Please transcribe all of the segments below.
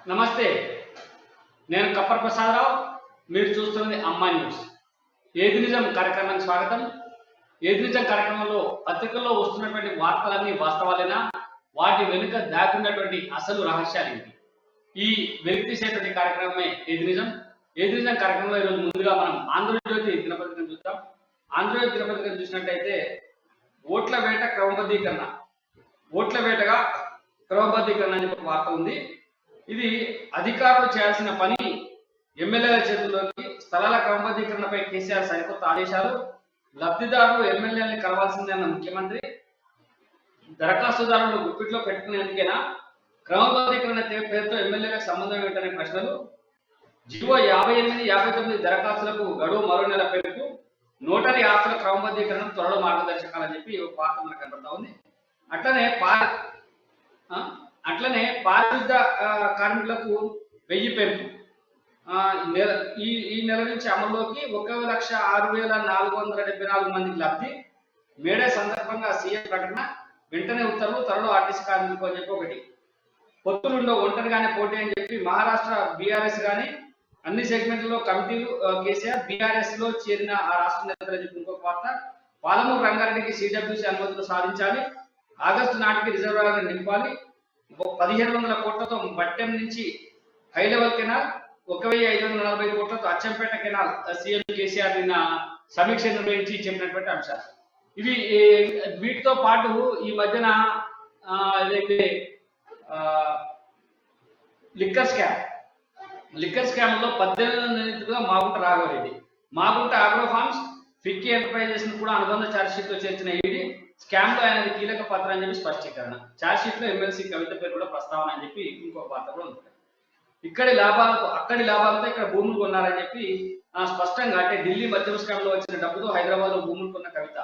నమస్తే, నేను కప్పర్ ప్రసాదరావు. మీరు చూస్తున్నది అమ్మా న్యూస్. ఏది నిజం కార్యక్రమానికి స్వాగతం. ఏది నిజం కార్యక్రమంలో పత్రికల్లో వస్తున్నటువంటి వార్తలన్నీ వాస్తవాలేనా, వాటి వెనుక దాక్కున్నటువంటి అసలు రహస్యాలు ఏంటి, ఈ వెలికి తీసేటువంటి కార్యక్రమమే ఏది నిజం. ఏది నిజం కార్యక్రమంలో ఈరోజు ముందుగా మనం ఆంధ్రజ్యోతి దినపత్రికను చూద్దాం. ఆంధ్రజ్యోతి దినపత్రికను చూసినట్టయితే ఓట్ల వేట క్రమబద్ధీకరణ, ఓట్ల వేటగా క్రమబద్ధీకరణ అని చెప్పి వార్త ఉంది. ఇది అధికారులు చేయాల్సిన పని ఎమ్మెల్యేల చేతుల్లోకి. స్థలాల క్రమబద్ధీకరణపై కేసీఆర్ సరికొత్త ఆదేశాలు. లబ్ధిదారులు ఎమ్మెల్యేలని కలవాల్సిందే అన్న ముఖ్యమంత్రి. దరఖాస్తుదారులను గుప్పిట్లో పెట్టుకునేందుకేనా క్రమబద్ధీకరణ పేరుతో ఎమ్మెల్యేలకు సంబంధం ఏంటనే ప్రశ్నలు. జివో 58, 59 దరఖాస్తులకు గడువు మరో నెల పెంపు. నోటరీ ఆస్తుల క్రమబద్ధీకరణ త్వరలో మార్గదర్శకాలని చెప్పి ఒక వార్త మనకు కనబడతా ఉంది. అట్లనే పారిశుద్ధ కార్మికులకు 1000 పెంపు ఈ నెల నుంచి అమల్లోకి. 1,06,474 మందికి లబ్ధి. మేడే సందర్భంగా సీఎం ప్రకటన, వెంటనే ఉత్తర్వులు, త్వరలో ఆర్టీసీ కార్మికులకు అని చెప్పి ఒకటి. పొత్తులుండో ఒంటరిగానే పోటీ అని చెప్పి మహారాష్ట్ర బీఆర్ఎస్ కానీ అన్ని సెగ్మెంట్లలో కమిటీలు. కేసీఆర్ బీఆర్ఎస్ లో చేరిన ఆ రాష్ట్ర నేతలు చెప్పి ఇంకొక వార్త. పాలమూరు రంగారెడ్డికి సిడబ్ల్యూసీ అనుమతులు సాధించాలి. ఆగస్టు నాటికి రిజర్వాయర్లు నింపాలి. 1,500 కోట్లతో బట్టెం నుంచి హై లెవెల్ కెనాల్, 1,540 కోట్లతో అచ్చంపేట కెనాల్. సీఎం కేసీఆర్ నిన్న సమీక్ష నిర్వహించి చెప్పినటువంటి అంశాలు ఇవి. వీటితో పాటు ఈ మధ్యన ఏదైతే లిక్కర్ స్కామ్ లో 18 నిందితులుగా Magunta Raghava Reddy, Magunta agro forms, FICCI enterprises ను కూడా అనుబంధ ఛార్జ్షీట్ లో చేర్చిన ఈడీ. స్కామ్ లో ఆయన కీలక పాత్ర అని చెప్పి స్పష్టీకరణ. ఛార్జ్షీట్ లో ఎమ్మెల్సీ కవిత పేరు కూడా ప్రస్తావన అని చెప్పి ఇంకొక వార్త కూడా ఉంది. అక్కడి లాభాలతో ఇక్కడ భూములు కొన్నారని చెప్పి స్పష్టంగా, అంటే ఢిల్లీ మద్యం స్కామ్ లో వచ్చిన డబ్బుతో హైదరాబాద్ లో భూములు కొన్న కవిత.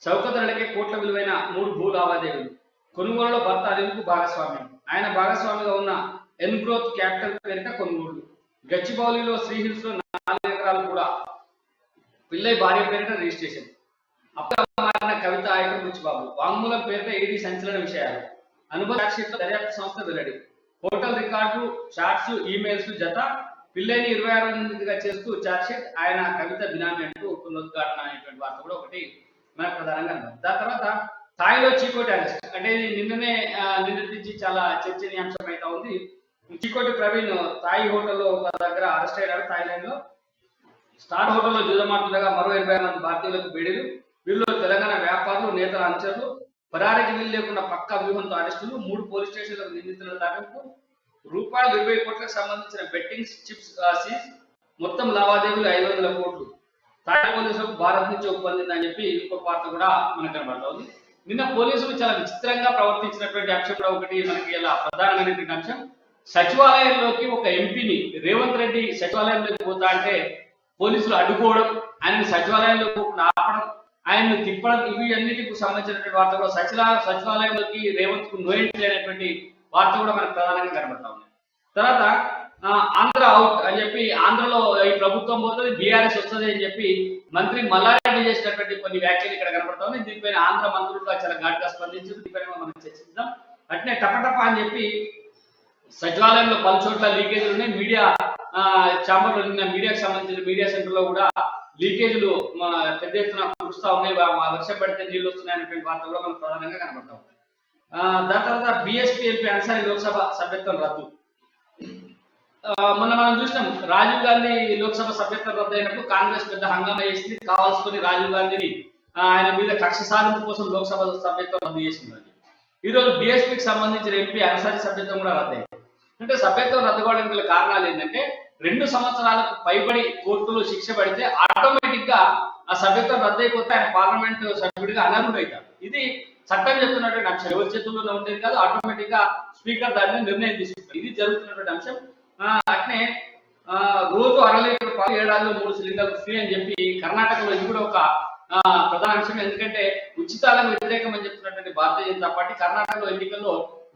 చౌకధరలకే కోట్ల విలువైన 3 భూ లావాదేవీలు. కొనుగోలులో భర్త అనిల్కు భాగస్వామ్యం. ఆయన భాగస్వామిగా ఉన్న ఎన్గ్రోత్ క్యాపిటల్ పేరిట కొనుగోళ్లు. గచ్చిబౌలిలో శ్రీహిల్స్ లో 4 ఎకరాలు కూడా పిల్లై భార్య పేరిట రిజిస్ట్రేషన్. మారిన కవిత ఆయకం బుచ్చిబాబు. వాంగ్మూలం పేరిట ఈడీ సంచలన విషయాలు. అనుబంధ ఛార్జ్షీట్ లో దర్యాప్తు సంస్థ వెల్లడి. హోటల్ రికార్డు, షాట్స్, ఈమెయిల్స్ జత. పిల్లైని 26 నిందితుడిగా చేస్తూ ఛార్జ్షీట్. ఆయన కవిత బినామీ అంటూ పునరుద్ఘాటన అనేటువంటి వార్త కూడా ఒకటి మనకు ప్రధానంగా అన్నారు. దాని తర్వాత స్థాయిలో చీకోటి అరెస్ట్. అంటే ఇది నిన్నటి నుంచి చాలా చర్చనీయాంశం అయితే ఉంది. చీకోటి ప్రవీణ్ థాయి హోటల్లో ఒక దగ్గర అరెస్ట్ అయ్యాడు. థాయిలాండ్ లో స్టార్ హోటల్లో జూదమాడుతుండగా మరో 80 మంది భారతీయులకు బెడీలు. వీళ్ళు తెలంగాణ వ్యాపారులు, నేతల అంచర్లు. పరారికి వీలు లేకుండా పక్కా వ్యూహంతో అరెస్టులు. 3 పోలీస్ స్టేషన్లకు నిందితుల తరలింపు. రూపాయలు 20 కోట్లకు సంబంధించిన బెట్టింగ్ చిప్స్ సీజ్. మొత్తం లావాదేవీలు 500 కోట్లు. థాయి పోలీసులకు భారత్ నుంచి ఒప్పందిందని చెప్పి ఇంకొక వార్త కూడా మనకు కనబడుతుంది. నిన్న పోలీసులు చాలా విచిత్రంగా ప్రవర్తించినటువంటి అంశం కూడా ఒకటి మనకి ఇలా ప్రధానమైనటువంటి అంశం. సచివాలయంలోకి ఒక ఎంపీని రేవంత్ రెడ్డి సచివాలయంలోకి పోతా అంటే పోలీసులు అడ్డుకోవడం, ఆయనని సచివాలయంలో ఆపడం, ఆయన్ని తిప్పడం, ఇవి అన్నిటికి సంబంధించినటువంటి వార్త కూడా. సచివాలయంలోకి రేవంత్ కు నో ఎంట్రీ అనేటువంటి వార్త కూడా మనకు ప్రధానంగా కనబడతా ఉంది. తర్వాత ఆంధ్ర అవుట్ అని చెప్పి, ఆంధ్రలో ఈ ప్రభుత్వం పోతుంది, బీఆర్ఎస్ వస్తుంది అని చెప్పి మంత్రి మల్లారెడ్డి చేసినటువంటి కొన్ని వ్యాఖ్యలు ఇక్కడ కనబడతా ఉన్నాయి. దీనిపైన ఆంధ్ర మంత్రులు చాలా ఘాటుగా స్పందించారు. దీనిపైన మనం చర్చిద్దాం. అట్నే టపటప అని చెప్పి సచివాలయంలో పలు చోట్ల లీకేజీలు ఉన్నాయి. మీడియా ఛాంబర్లో నిన్న మీడియాకు సంబంధించిన మీడియా సెంటర్ లో కూడా లీకేజీలు పెద్ద ఎత్తున కురుస్తా ఉన్నాయి. వర్షం పడితే నీళ్లు వస్తున్నాయి అనేటువంటి వార్త కూడా మనకు ప్రధానంగా కనబడతా ఉంది. దాని తర్వాత బీఎస్పీ ఎంపీ అన్సారీ లోక్సభ సభ్యత్వం రద్దు. మొన్న మనం చూసినాం, రాజీవ్ గాంధీ లోక్సభ సభ్యత్వం రద్దు అయినప్పుడు కాంగ్రెస్ పెద్ద హంగామా చేసింది. కావాల్సుకుని రాజీవ్ గాంధీని ఆయన మీద కక్ష సాధింపు కోసం లోక్సభ సభ్యత్వం రద్దు చేసింది. ఈ రోజు బీఎస్పీకి సంబంధించిన ఎంపీ అన్సారీ సభ్యత్వం కూడా రద్దయింది. అంటే సభ్యత్వం రద్దు కావడానికి గల కారణాలు ఏంటంటే 2 సంవత్సరాలకు పైబడి కోర్టులో శిక్ష పడితే ఆటోమేటిక్ గా ఆ సభ్యత్వం రద్దు అయిపోతే ఆయన పార్లమెంట్ సభ్యుడిగా అనర్హుడైతారు. ఇది చట్టం చెప్తున్నటువంటి అంశం, ఎవరి చేతుల్లోనే ఉండేది కాదు. ఆటోమేటిక్ గా స్పీకర్ దాని మీద నిర్ణయం తీసుకుంటారు. ఇది జరుగుతున్నటువంటి అంశం. అట్నే రోజు 1/2 లీటర్ పాలు, ఏడాదిలో 3 సిలిండర్లు ఫ్రీ అని చెప్పి కర్ణాటకలో ఇది కూడా ఒక ప్రధాన అంశం. ఎందుకంటే ఉచితాలకు వ్యతిరేకం అని చెప్తున్నటువంటి భారతీయ జనతా పార్టీ కర్ణాటకలో ఎన్నికల్లో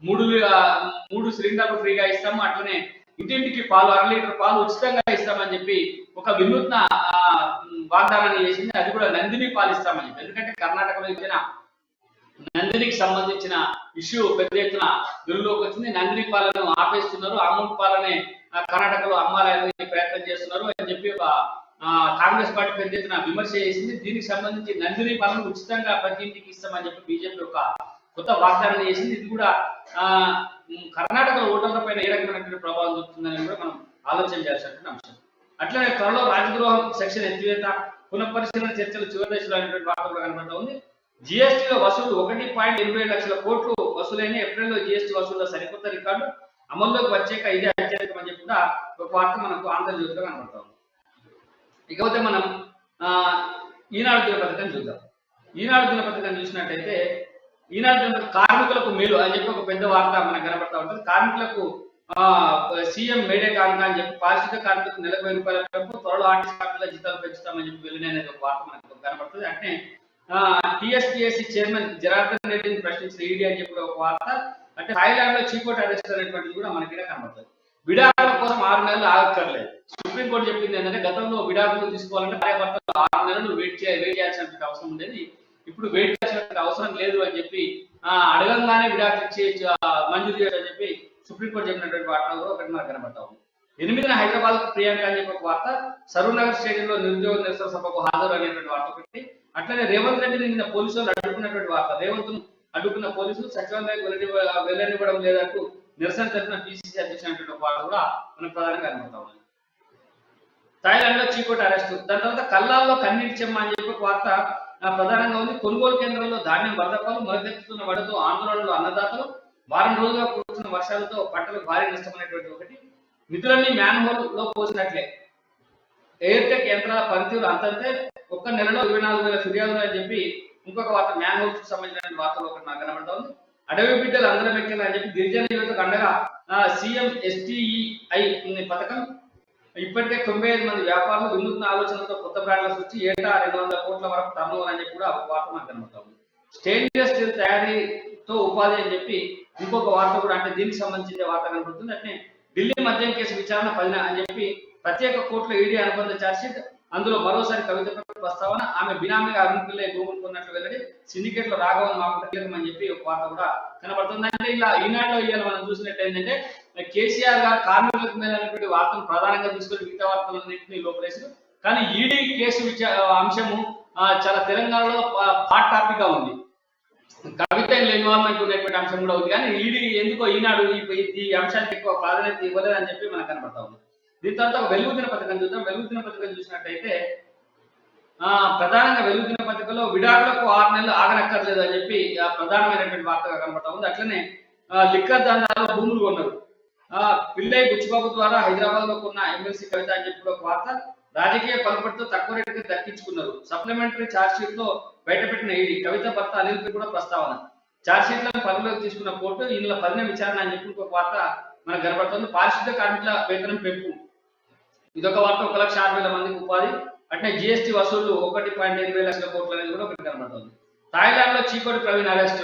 3 సిలిండర్లు ఫ్రీగా ఇస్తాము, అట్లనే ఇంటింటికి పాలు 1/2 లీటర్ పాలు ఉచితంగా ఇస్తామని చెప్పి ఒక వినూత్న వాగ్దానాన్ని చేసింది. అది కూడా నందిని పాలు ఇస్తామని చెప్పి. ఎందుకంటే కర్ణాటకలో ఇచ్చిన నందినికి సంబంధించిన ఇష్యూ పెద్ద ఎత్తున వెలుగులోకి వచ్చింది. నందిని పాలను ఆపేస్తున్నారు, అమౌంట్ పాలనే కర్ణాటకలో అమ్మాలని ప్రయత్నం చేస్తున్నారు అని చెప్పి ఒక కాంగ్రెస్ పార్టీ పెద్ద ఎత్తున విమర్శ చేసింది. దీనికి సంబంధించి నందిని పాలను ఉచితంగా ప్రతి ఇంటికి ఇస్తామని చెప్పి బీజేపీ ఒక కొత్త వాగ్దానం చేసింది. ఇది కూడా కర్ణాటకలో ఓటర్ల పైన ఏ రకమైనటువంటి ప్రభావం చూపుతుందని కూడా మనం ఆలోచన చేయాల్సినటువంటి అంశం. అట్లనే త్వరలో రాజగృహం సెక్షన్ ఎత్తివేత పునఃపరిశీలన చర్చలు చివరి దశలో అనేటువంటి వార్త కూడా కనబడతా ఉంది. జిఎస్టీలో వసూలు 1.87 లక్షల కోట్లు వసూలైన ఏప్రిల్లో జిఎస్టీ వసూల్లో సరికొత్త రికార్డు అమల్లోకి వచ్చాక ఇదే అత్యధికం అని చెప్పి కూడా ఒక వార్త మనకు ఆంధ్రజ్యోతిలో కనబడతా ఉంది. ఇకపోతే మనం ఈనాడు దినపత్రికను చూద్దాం. ఈనాడు దినపత్రికను చూసినట్టయితే ఈనాడు దినపత్రిక కార్మికులకు మేలు అని చెప్పి ఒక పెద్ద వార్త మనకు కనబడతా ఉంటుంది. కార్మికులకు సీఎం మేడే కానుక అని చెప్పి పారిశుద్ధ కార్మికులకు నెలకు 1000 రూపాయల పెంపు, త్వరలో ఆర్టీసీ కార్మికుల జీతాలు పెంచుతామని చెప్పి వెళ్ళిన అనేది ఒక వార్త మనకు కనబడుతుంది. అంటే టీఎస్పీఎస్సీ చైర్మన్ జనార్దన్ రెడ్డిని ప్రశ్నించిన ఈడీ అని చెప్పి ఒక వార్త. అంటే థాయిలాండ్ లో చీకోట్ అరెస్ట్ అనేటువంటిది కూడా మనకి కనబడుతుంది. విడాకుల కోసం 6 నెలలు ఆగక్కర్లేదు. సుప్రీంకోర్టు చెప్పింది ఏంటంటే గతంలో విడాకులు తీసుకోవాలంటే భార్యాభర్తలు 6 నెలలు వెయిట్ చేయాల్సిన అవసరం ఉండేది. ఇప్పుడు వెయిట్ చేయాల్సిన అవసరం లేదు అని చెప్పి అడగంగానే విడాకులు మంజూరు చేయడం అని చెప్పి సుప్రీంకోర్టు చెప్పినటువంటి వార్తలు ఒకటి మనకు కనబడతా ఉంది. 8న హైదరాబాద్ ప్రియాంక అని చెప్పి ఒక వార్త. సరూర్ నగర్ స్టేడియంలో నిరుద్యోగ నిరసన సభకు హాజరు అనేటువంటి వార్త ఒకటి. అట్లనే రేవంత్ రెడ్డిని నిన్న పోలీసులు అడ్డుకున్నటువంటి వార్త. రేవంత్ అడ్డుకున్న పోలీసులు సచివాలయం వెళ్ళనివ్వడం లేదంటూ నిరసన తెలిపిన పిసిసి అధ్యక్షుడు వార్త కూడా మనకు ప్రధానంగా కనబడతా ఉంది. థాయిలాండ్ లో చీకోట్ అరెస్ట్. దాని తర్వాత కల్లాల్లో కన్నీటి చెమ్మ అని చెప్పి ఒక వార్త ప్రధానంగా ఉంది. కొనుగోలు కేంద్రంలో ధాన్యం వరదపాలు, మొదలెత్తుతున్న వడతో ఆందోళనలు అన్నదాతలు, వారం రోజులుగా కురుస్తున్న వర్షాలతో పంటలకు భారీ నష్టమైనటువంటి ఒకటి. నిధులన్నీ మ్యాన్ హోల్ లో పోసినట్లే. ఎయిర్టెక్ యంత్రాల పనితీరు అంతంతే, ఒక్క నెలలో 24,000 ఫిర్యాదులు అని చెప్పి ఇంకొక వార్త మ్యాన్ హోల్స్ కు సంబంధించిన వార్తలు ఒకటి నాకు కనబడతా ఉంది. అడవి బిడ్డలు అందరం ఎక్కిన అని చెప్పి గిరిజన యువతకు అండగా సీఎం ఎస్టీఈఐ పథకం. ఇప్పటికే 95 మంది వ్యాపారులు వినూత్న ఆలోచనలతో కొత్త బ్రాండ్ల సృష్టి, ఏటా 200 కోట్ల వరకు టర్నోవర్ అని చెప్పి కూడా ఒక వార్త మనకు కనబడతా ఉంది. స్టెయిన్లెస్ స్టీల్ తయారీతో ఉపాధి అని చెప్పి ఇంకొక వార్త కూడా, అంటే దీనికి సంబంధించిన వార్త కనబడుతుంది. అంటే ఢిల్లీ మద్యం కేసు విచారణ 10 అని చెప్పి ప్రత్యేక కోర్టులో ఈడీ అనుబంధ ఛార్జ్షీట్. అందులో మరోసారి కవిత ప్రస్తావన, ఆమె బినామీగా అరుణ్ పిల్లై భూములు కొన్నట్లు వెల్లడి, సిండికేట్ లో రాఘవన్ మాకు కీలకమని చెప్పి ఒక వార్త కూడా కనబడుతుంది. అంటే ఇలా ఈనాడులో ఇవాళ మనం చూసినట్టు ఏంటంటే కేసీఆర్ గారు కార్మికులకు మీద అనేటువంటి వార్తను ప్రధానంగా తీసుకొని మిగతా వార్తలన్నింటినీ లోపలేసారు. కానీ ఈడీ కేసు అంశము చాలా తెలంగాణలో హాట్ టాపిక్ గా ఉంది. కవిత ఇన్వాల్వ్మెంట్ ఉన్నటువంటి అంశం కూడా ఉంది. కానీ ఈడీ ఎందుకో ఈనాడు ఈ అంశానికి ఎక్కువ ప్రాధాన్యత ఇవ్వలేదని చెప్పి మనకు కనబడతా ఉంది. దీని తర్వాత ఒక వెలుగు దినపత్రికను చూద్దాం. వెలుగు దినపత్రికను చూసినట్టయితే ప్రధానంగా వెలుగు దినపత్రికలో విడాకులకు 6 నెలలు ఆగనక్కర్లేదు అని చెప్పి ప్రధానమైనటువంటి వార్తగా కనబడతా ఉంది. అట్లనే లిక్కర్ దందాలో భూములు కొన్నారు. పిల్లై బుచ్చిబాబు ద్వారా హైదరాబాద్ లో కొన్న ఎమ్మెల్సీ కవిత అని చెప్పి ఒక వార్త. రాజకీయ పలుపడితో తక్కువ రేటుకి దక్కించుకున్నారు. సప్లిమెంటరీ ఛార్జ్ షీట్ లో బయటపెట్టిన ఈడీ. కవిత భర్త అనిల్ పై కూడా ప్రస్తావన. ఛార్జ్ షీట్ లను పరిగణలోకి తీసుకున్న కోర్టు ఇందులో 10వ విచారణ అని చెప్పి ఒక వార్త మనకు కనబడుతుంది. పారిశుద్ధ కార్మికుల వేతనం పెంపు, ఇదొక వార్త. 1,60,000 మందికి ఉపాధి. అంటే జిఎస్టీ వసూళ్లు 1.8 లక్షల కోట్లు అనేది కూడా ఒకటి కనబడుతుంది. థాయిలాండ్ లో చీకోటి ప్రవీణ్ అరెస్ట్,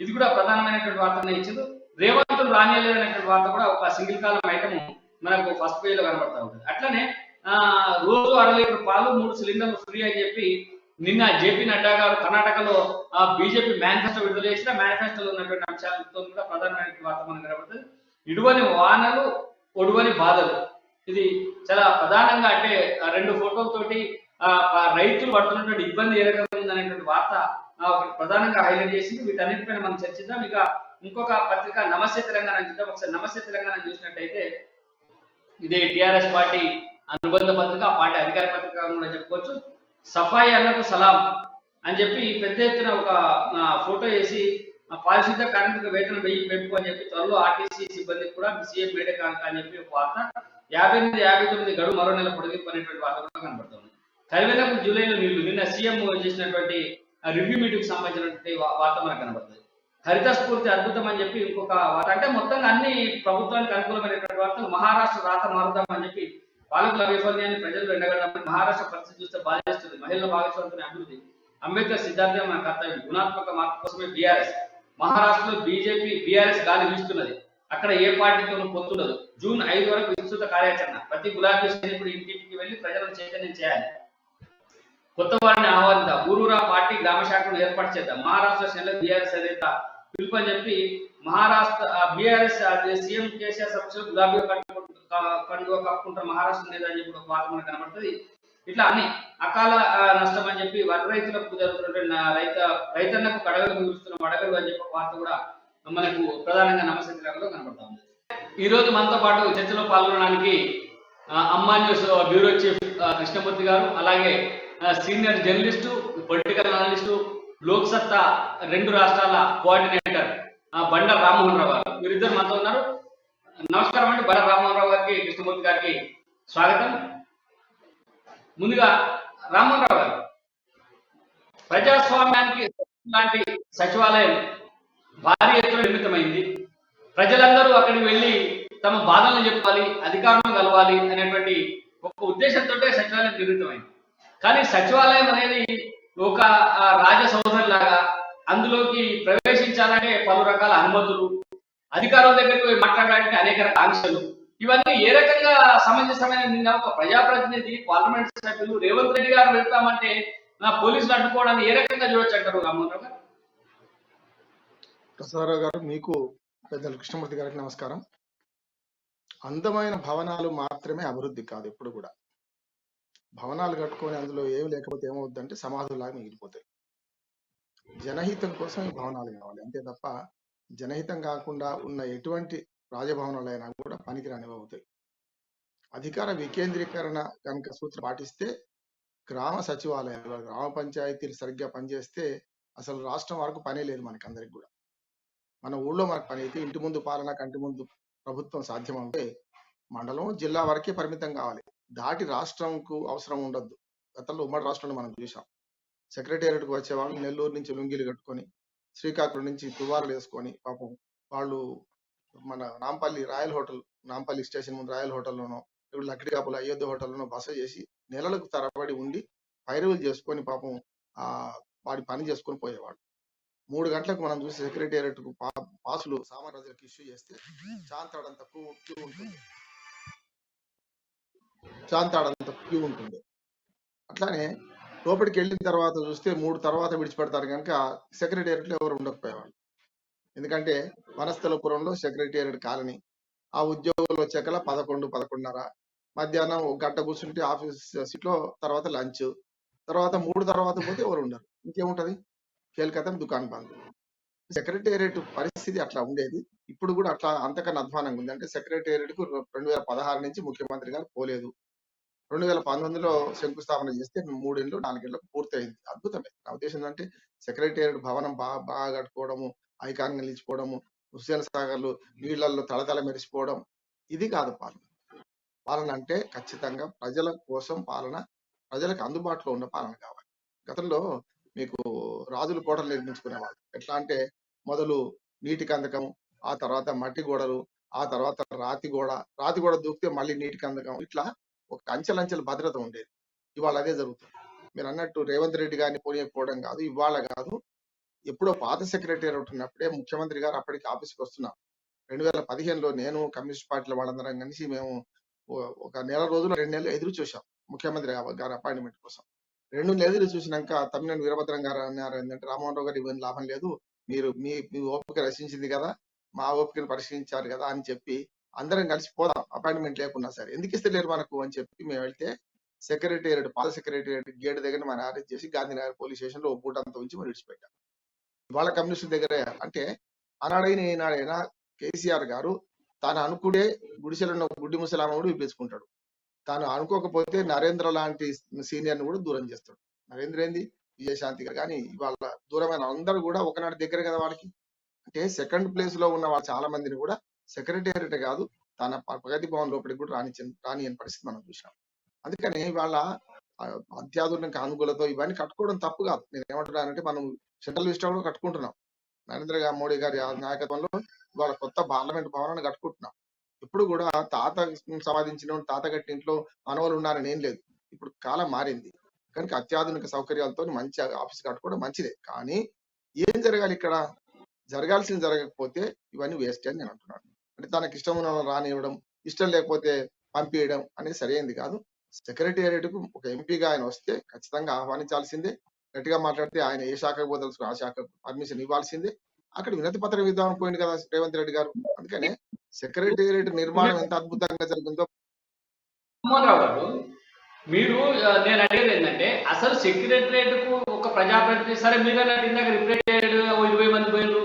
ఇది కూడా ప్రధానమైనటువంటి వార్తనే ఇచ్చింది. రేవంత్ రానియలేదనేటువంటి వార్త కూడా ఒక సింగిల్ కాలం ఐటమ్ మనకు ఫస్ట్ పేజ్ లో కనబడతా ఉంటుంది. అట్లనే రోజు 1/2 లీటర్ పాలు 3 సిలిండర్లు ఫ్రీ అని చెప్పి నిన్న జేపీ నడ్డా గారు కర్ణాటకలో బీజేపీ మేనిఫెస్టో విడుదల చేసిన మేనిఫెస్టోలో ఉన్నటువంటి అంశాలతో కూడా ప్రధానమైన వార్త మనకు కనబడుతుంది. ఇడువని వానలు ఒడువని బాధలు, ఇది చాలా ప్రధానంగా. అంటే 2 ఫోటోలతోటి రైతులు పడుతున్నటువంటి ఇబ్బంది ఏ రకంగా ఉందనేటువంటి వార్త ప్రధానంగా హైలైట్ చేసింది. వీటన్నిటిపైన మనం చర్చిద్దాం. ఇక ఇంకొక పత్రిక నమస్తే తెలంగాణ చూద్దాం. ఒకసారి నమస్తే తెలంగాణ చూసినట్టయితే ఇదే టిఆర్ఎస్ పార్టీ అనుబంధ పత్రిక, ఆ పార్టీ అధికార పత్రిక కూడా చెప్పుకోవచ్చు. సఫాయి అన్నకు సలాం అని చెప్పి పెద్ద ఎత్తున ఒక ఫోటో వేసి పారిశుద్ధ కార్మిక వేతనం 1000 పెంపు అని చెప్పి, త్వరలో ఆర్టీసీ సిబ్బందికి కూడా సీఎం మేడే కానుక అని చెప్పి ఒక వార్త. 58 గడువు మరో నెల పొడిగింపు అనేటువంటి వార్త కూడా కనబడుతుంది. కరివేనప్పుడు జూలైలో నీళ్లు, నిన్న సీఎం చేసినటువంటి రివ్యూ మీటింగ్ సంబంధించినటువంటి వార్త మనకు కనబడుతుంది. హరిత స్ఫూర్తి అద్భుతం అని చెప్పి ఇంకొక వార్త. అంటే మొత్తంగా అన్ని ప్రభుత్వానికి అనుకూలమైనటువంటి వార్తలు. మహారాష్ట్ర రాత మారుదాం అని చెప్పి పాలకుల వైఫల్యాన్ని ప్రజలు ఎండగడమని, మహారాష్ట్ర పరిస్థితి చూస్తే బాధిస్తుంది, మహిళల భాగస్వామ్య అభివృద్ధి, అంబేద్కర్ సిద్ధాంతం మన కర్తవ్యం, గుణాత్మక మార్పు కోసమే బీఆర్ఎస్. మహారాష్ట్రలో బీజేపీ బీఆర్ఎస్ గాలి వీస్తున్నది, అక్కడ ఏ పార్టీతోనూ పొత్తుండదు. జూన్ 5 వరకు విస్తృత కార్యాచరణ, ప్రతి గులాబీ సైనికుడు ఇంటింటికి వెళ్లి ప్రజలను చైతన్యం చేయాలి. కొత్త వారిని ఆహ్వానిద్దాం, ఊరూరా పార్టీ గ్రామ శాఖను ఏర్పాటు చేద్దాం, మహారాష్ట్ర శ్రేణిలో బీఆర్ఎస్ అధినేత పిలుపు అని చెప్పి మహారాష్ట్ర బీఆర్ఎస్ సీఎం కేసీఆర్ సమక్షంలో గులాబీ కండువ కప్పుకుంటారు మహారాష్ట్ర నేత అని చెప్పి ఒక వార్త మనకు కనబడుతుంది. ఇట్లా అన్ని అకాల నష్టం అని చెప్పి వరి రైతులకు జరుగుతున్నటువంటి రైతన్నకు కడగలు మిగులుస్తున్న వడగలు అని చెప్పి వార్త కూడా మనకు ప్రధానంగా నమశక్తిలో కనబడతా ఉంది. ఈ రోజు మనతో పాటు చర్చలో పాల్గొనడానికి అమ్మా న్యూస్ బ్యూరో చీఫ్ కృష్ణమూర్తి గారు, అలాగే senior journalist, political analyst, Lok సత్తా 2 రాష్ట్రాల కోఆర్డినేటర్ బండ రామ్మోహన్ రావు గారు, వీరిద్దరు మనతో ఉన్నారు. నమస్కారం అండి. బండ రామ్మోహన్ రావు గారికి, కృష్ణమూర్తి గారికి స్వాగతం. ముందుగా రామ్మోహన్ రావు గారు, ప్రజాస్వామ్యానికి లాంటి సచివాలయం భారీ ఎత్తున నిర్మితమైంది. ప్రజలందరూ అక్కడికి వెళ్ళి తమ బాధలను చెప్పాలి, అధికారులను కలవాలి అనేటువంటి ఒక ఉద్దేశంతో సచివాలయం నిర్మితమైంది. కానీ సచివాలయం అనేది ఒక రాజసౌధం లాగా, అందులోకి ప్రవేశించాలంటే పలు రకాల అనుమతులు, అధికారుల దగ్గరికి పోయి మాట్లాడడానికి అనేక రకాల ఆంక్షలు, ఇవన్నీ ఏ రకంగా సమంజసమైన నిన్న ఒక ప్రజాప్రతినిధి, పార్లమెంట్ సభ్యులు రేవంత్ రెడ్డి గారు వెళ్తామంటే పోలీసులు అడ్డుకోవడాన్ని ఏ రకంగా చూడొచ్చు అంటారు రామ్మోహన్ గారు? ప్రసాదరావు గారు, మీకు పెద్దలు కృష్ణమూర్తి గారికి నమస్కారం. అందమైన భవనాలు మాత్రమే అభివృద్ధి కాదు. ఎప్పుడు కూడా భవనాలు కట్టుకొని అందులో ఏమి లేకపోతే ఏమవుద్దంటే సమాధులాగా మిగిలిపోతాయి. జనహితం కోసం ఈ భవనాలు కావాలి, అంతే తప్ప జనహితం కాకుండా ఉన్న ఎటువంటి రాజభవనాలు అయినా కూడా పనికిరానివి అవుతాయి. అధికార వికేంద్రీకరణ కనుక సూత్రం పాటిస్తే, గ్రామ సచివాలయాలు, గ్రామ పంచాయతీలు సరిగ్గా పనిచేస్తే అసలు రాష్ట్రం వరకు పనే లేదు మనకందరికి కూడా. మన ఊళ్ళో మనకు పని అయితే ఇంటి ముందు పాలన, కంటి ముందు ప్రభుత్వం సాధ్యం అంటే మండలం, జిల్లా వరకే పరిమితం కావాలి. దాటి రాష్ట్రంకు అవసరం ఉండద్దు. గతంలో ఉమ్మడి రాష్ట్రంలో మనం చూసాం. సెక్రటేరియట్కు వచ్చేవాళ్ళు నెల్లూరు నుంచి లుంగీలు కట్టుకొని, శ్రీకాకుళం నుంచి తువ్వాలు వేసుకొని, పాపం వాళ్ళు మన Nampally royal hotel, Nampally station ముందు రాయల్ హోటల్లోనో, ఇప్పుడు లక్డికాపుల అయోధ్య హోటల్లోనో బస చేసి నెలలకు తరబడి ఉండి పైరువులు చేసుకొని పాపం వాడి పని చేసుకొని పోయేవాడు. 3 గంటలకు మనం చూసి సెక్రటేరియట్ కు పాసులు సామాన్య ప్రజలకు ఇష్యూ చేస్తే చాంతాడంత క్యూ ఉంటుంది. అట్లానే లోపలికి వెళ్ళిన తర్వాత చూస్తే 3 తర్వాత విడిచిపెడతారు కనుక సెక్రటేరియట్ లో ఎవరు ఉండకపోయేవాళ్ళు. ఎందుకంటే వనస్థలపురంలో సెక్రటేరియట్ కాలనీ, ఆ ఉద్యోగులు వచ్చాక 11, 11:30, మధ్యాహ్నం 1 గంట కూర్చుంటే ఆఫీస్ సీట్ లో, తర్వాత లంచ్, తర్వాత 3 తర్వాత పోతే ఎవరు ఉండరు. ఇంకేముంటది, కేల్కతం దుకాణం బంద్. సెక్రటేరియట్ పరిస్థితి అట్లా ఉండేది. ఇప్పుడు కూడా అట్లా అంతకన్నా అధ్వానంగా ఉంది. అంటే సెక్రటేరియట్ కు 2016 నుంచి ముఖ్యమంత్రి గారు పోలేదు. 2019లో శంకుస్థాపన చేస్తే 3 ఏళ్ళు 4 ఏళ్ళకు పూర్తయింది. అద్భుతమే. నా ఉద్దేశం ఏంటంటే సెక్రటేరియట్ భవనం బాగా కట్టుకోవడము, ఐకాన్ నిలిచిపోవడము, హుస్సేన్ సాగర్లు నీళ్లలో తళతళ మెరిసిపోవడం, ఇది కాదు పాలన. పాలన అంటే ఖచ్చితంగా ప్రజల కోసం పాలన, ప్రజలకు అందుబాటులో ఉన్న పాలన కావాలి. గతంలో మీకు రాజులు కోటలు నిర్మించుకునేవాళ్ళు. ఎట్లా అంటే మొదలు నీటి కందకం, ఆ తర్వాత మట్టి గోడలు, ఆ తర్వాత రాతి గోడ దూకితే మళ్ళీ నీటి కందకం, ఇట్లా ఒక అంచెలంచెల భద్రత ఉండేది. ఇవాళ అదే జరుగుతుంది. మీరు అన్నట్టు రేవంత్ రెడ్డి గారిని పోనీయకపోవడం కాదు, ఇవాళ కాదు, ఎప్పుడో పాత సెక్రటేరియట్ ఉన్నప్పుడే ముఖ్యమంత్రి గారు అప్పటికి ఆఫీస్కి వస్తున్నాం. 2015లో నేను కమ్యూనిస్ట్ పార్టీల వాళ్ళందరం కలిసి మేము ఒక నెల రోజులు 2 నెలలు ఎదురు చూసాం ముఖ్యమంత్రి గారి అపాయింట్మెంట్ కోసం. 2 నెలలు ఎదురు చూసినాక తమ్మినేని వీరభద్రం గారు అన్నారు ఏంటంటే, రామ్మోహన్ రావు గారు ఇవన్నీ లాభం లేదు, మీరు మీ ఓపిక రచించింది కదా, మా ఓపికను పరిశీలించారు కదా అని చెప్పి అందరం కలిసి పోదాం అపాయింట్మెంట్ లేకున్నా సరే, ఎందుకు ఇస్తలేరు మనకు అని చెప్పి మేము వెళ్తే సెక్రటేరియట్, పాత సెక్రటేరియట్ గేట్ దగ్గర మనం అరెస్ట్ చేసి గాంధీనగర్ పోలీస్ స్టేషన్ లో పూట అంతా ఉంచి మనం విడిచిపెట్టాం. వాళ్ళ కమ్యూనిస్టుల దగ్గర అంటే ఆనాడైనా ఈనాడైనా కేసీఆర్ గారు తాను అనుకునే గుడిసెలున్న గుడ్డి ముసలామ కూడా విప్పించుకుంటాడు. తాను అనుకోకపోతే నరేంద్ర లాంటి సీనియర్ని కూడా దూరం చేస్తాడు. నరేంద్ర ఏంది, విజయశాంతి గారు కానీ ఇవాళ దూరమైన అందరూ కూడా ఒకనాటి దగ్గర కదా వాడికి. అంటే సెకండ్ ప్లేస్ లో ఉన్న వాళ్ళు చాలా మందిని కూడా సెక్రటేరియట్ కాదు, తన ప్రగతి భవన్ లోపలికి కూడా రానియని పరిస్థితి మనం చూసాం. అందుకని ఇవాళ అత్యాధునిక అనుకూలతో ఇవన్నీ కట్టుకోవడం తప్పు కాదు. నేను ఏమంటున్నానంటే, మనం సెంట్రల్ విస్టా కూడా కట్టుకుంటున్నాం. నరేంద్ర మోడీ గారి నాయకత్వంలో ఇవాళ కొత్త పార్లమెంట్ భవనాన్ని కట్టుకుంటున్నాం. ఇప్పుడు కూడా తాత సంపాదించిన తాత గట్టి ఇంట్లో మనవలు ఉన్నారని ఏం లేదు. ఇప్పుడు కాలం మారింది కనుక అత్యాధునిక సౌకర్యాలతో మంచి ఆఫీస్ కట్టుకోవడం మంచిదే. కానీ ఏం జరగాలి ఇక్కడ, జరగాల్సింది జరగకపోతే ఇవన్నీ వేస్ట్ అని నేను అంటున్నాను. అంటే తనకి ఇష్టం ఉన్న రానివ్వడం, ఇష్టం లేకపోతే పంపించడం అనేది సరైనది కాదు. సెక్రటేరియట్ కు ఒక ఎంపీగా ఆయన వస్తే ఖచ్చితంగా ఆహ్వానించాల్సిందే. గట్టిగా మాట్లాడితే ఆయన ఏ శాఖకు పోదలుచుకున్న ఆ శాఖకు పర్మిషన్ ఇవ్వాల్సిందే. అక్కడ వినతి పత్రం ఇద్దామని పోయింది కదా రేవంత్ రెడ్డి గారు. అందుకనే సెక్రటేరియట్ నిర్మాణం ఎంత అద్భుతంగా జరిగిందో మోహన్ రావు గారు, మీరు నేను అడిగేది ఏంటంటే అసలు సెక్రటరియట్ కు ఒక ప్రజాప్రతినిధి, సరే మీరు అన్నట్టు ఇందాక రిప్రజెంటేటివ్ 20 మంది పోయినరు,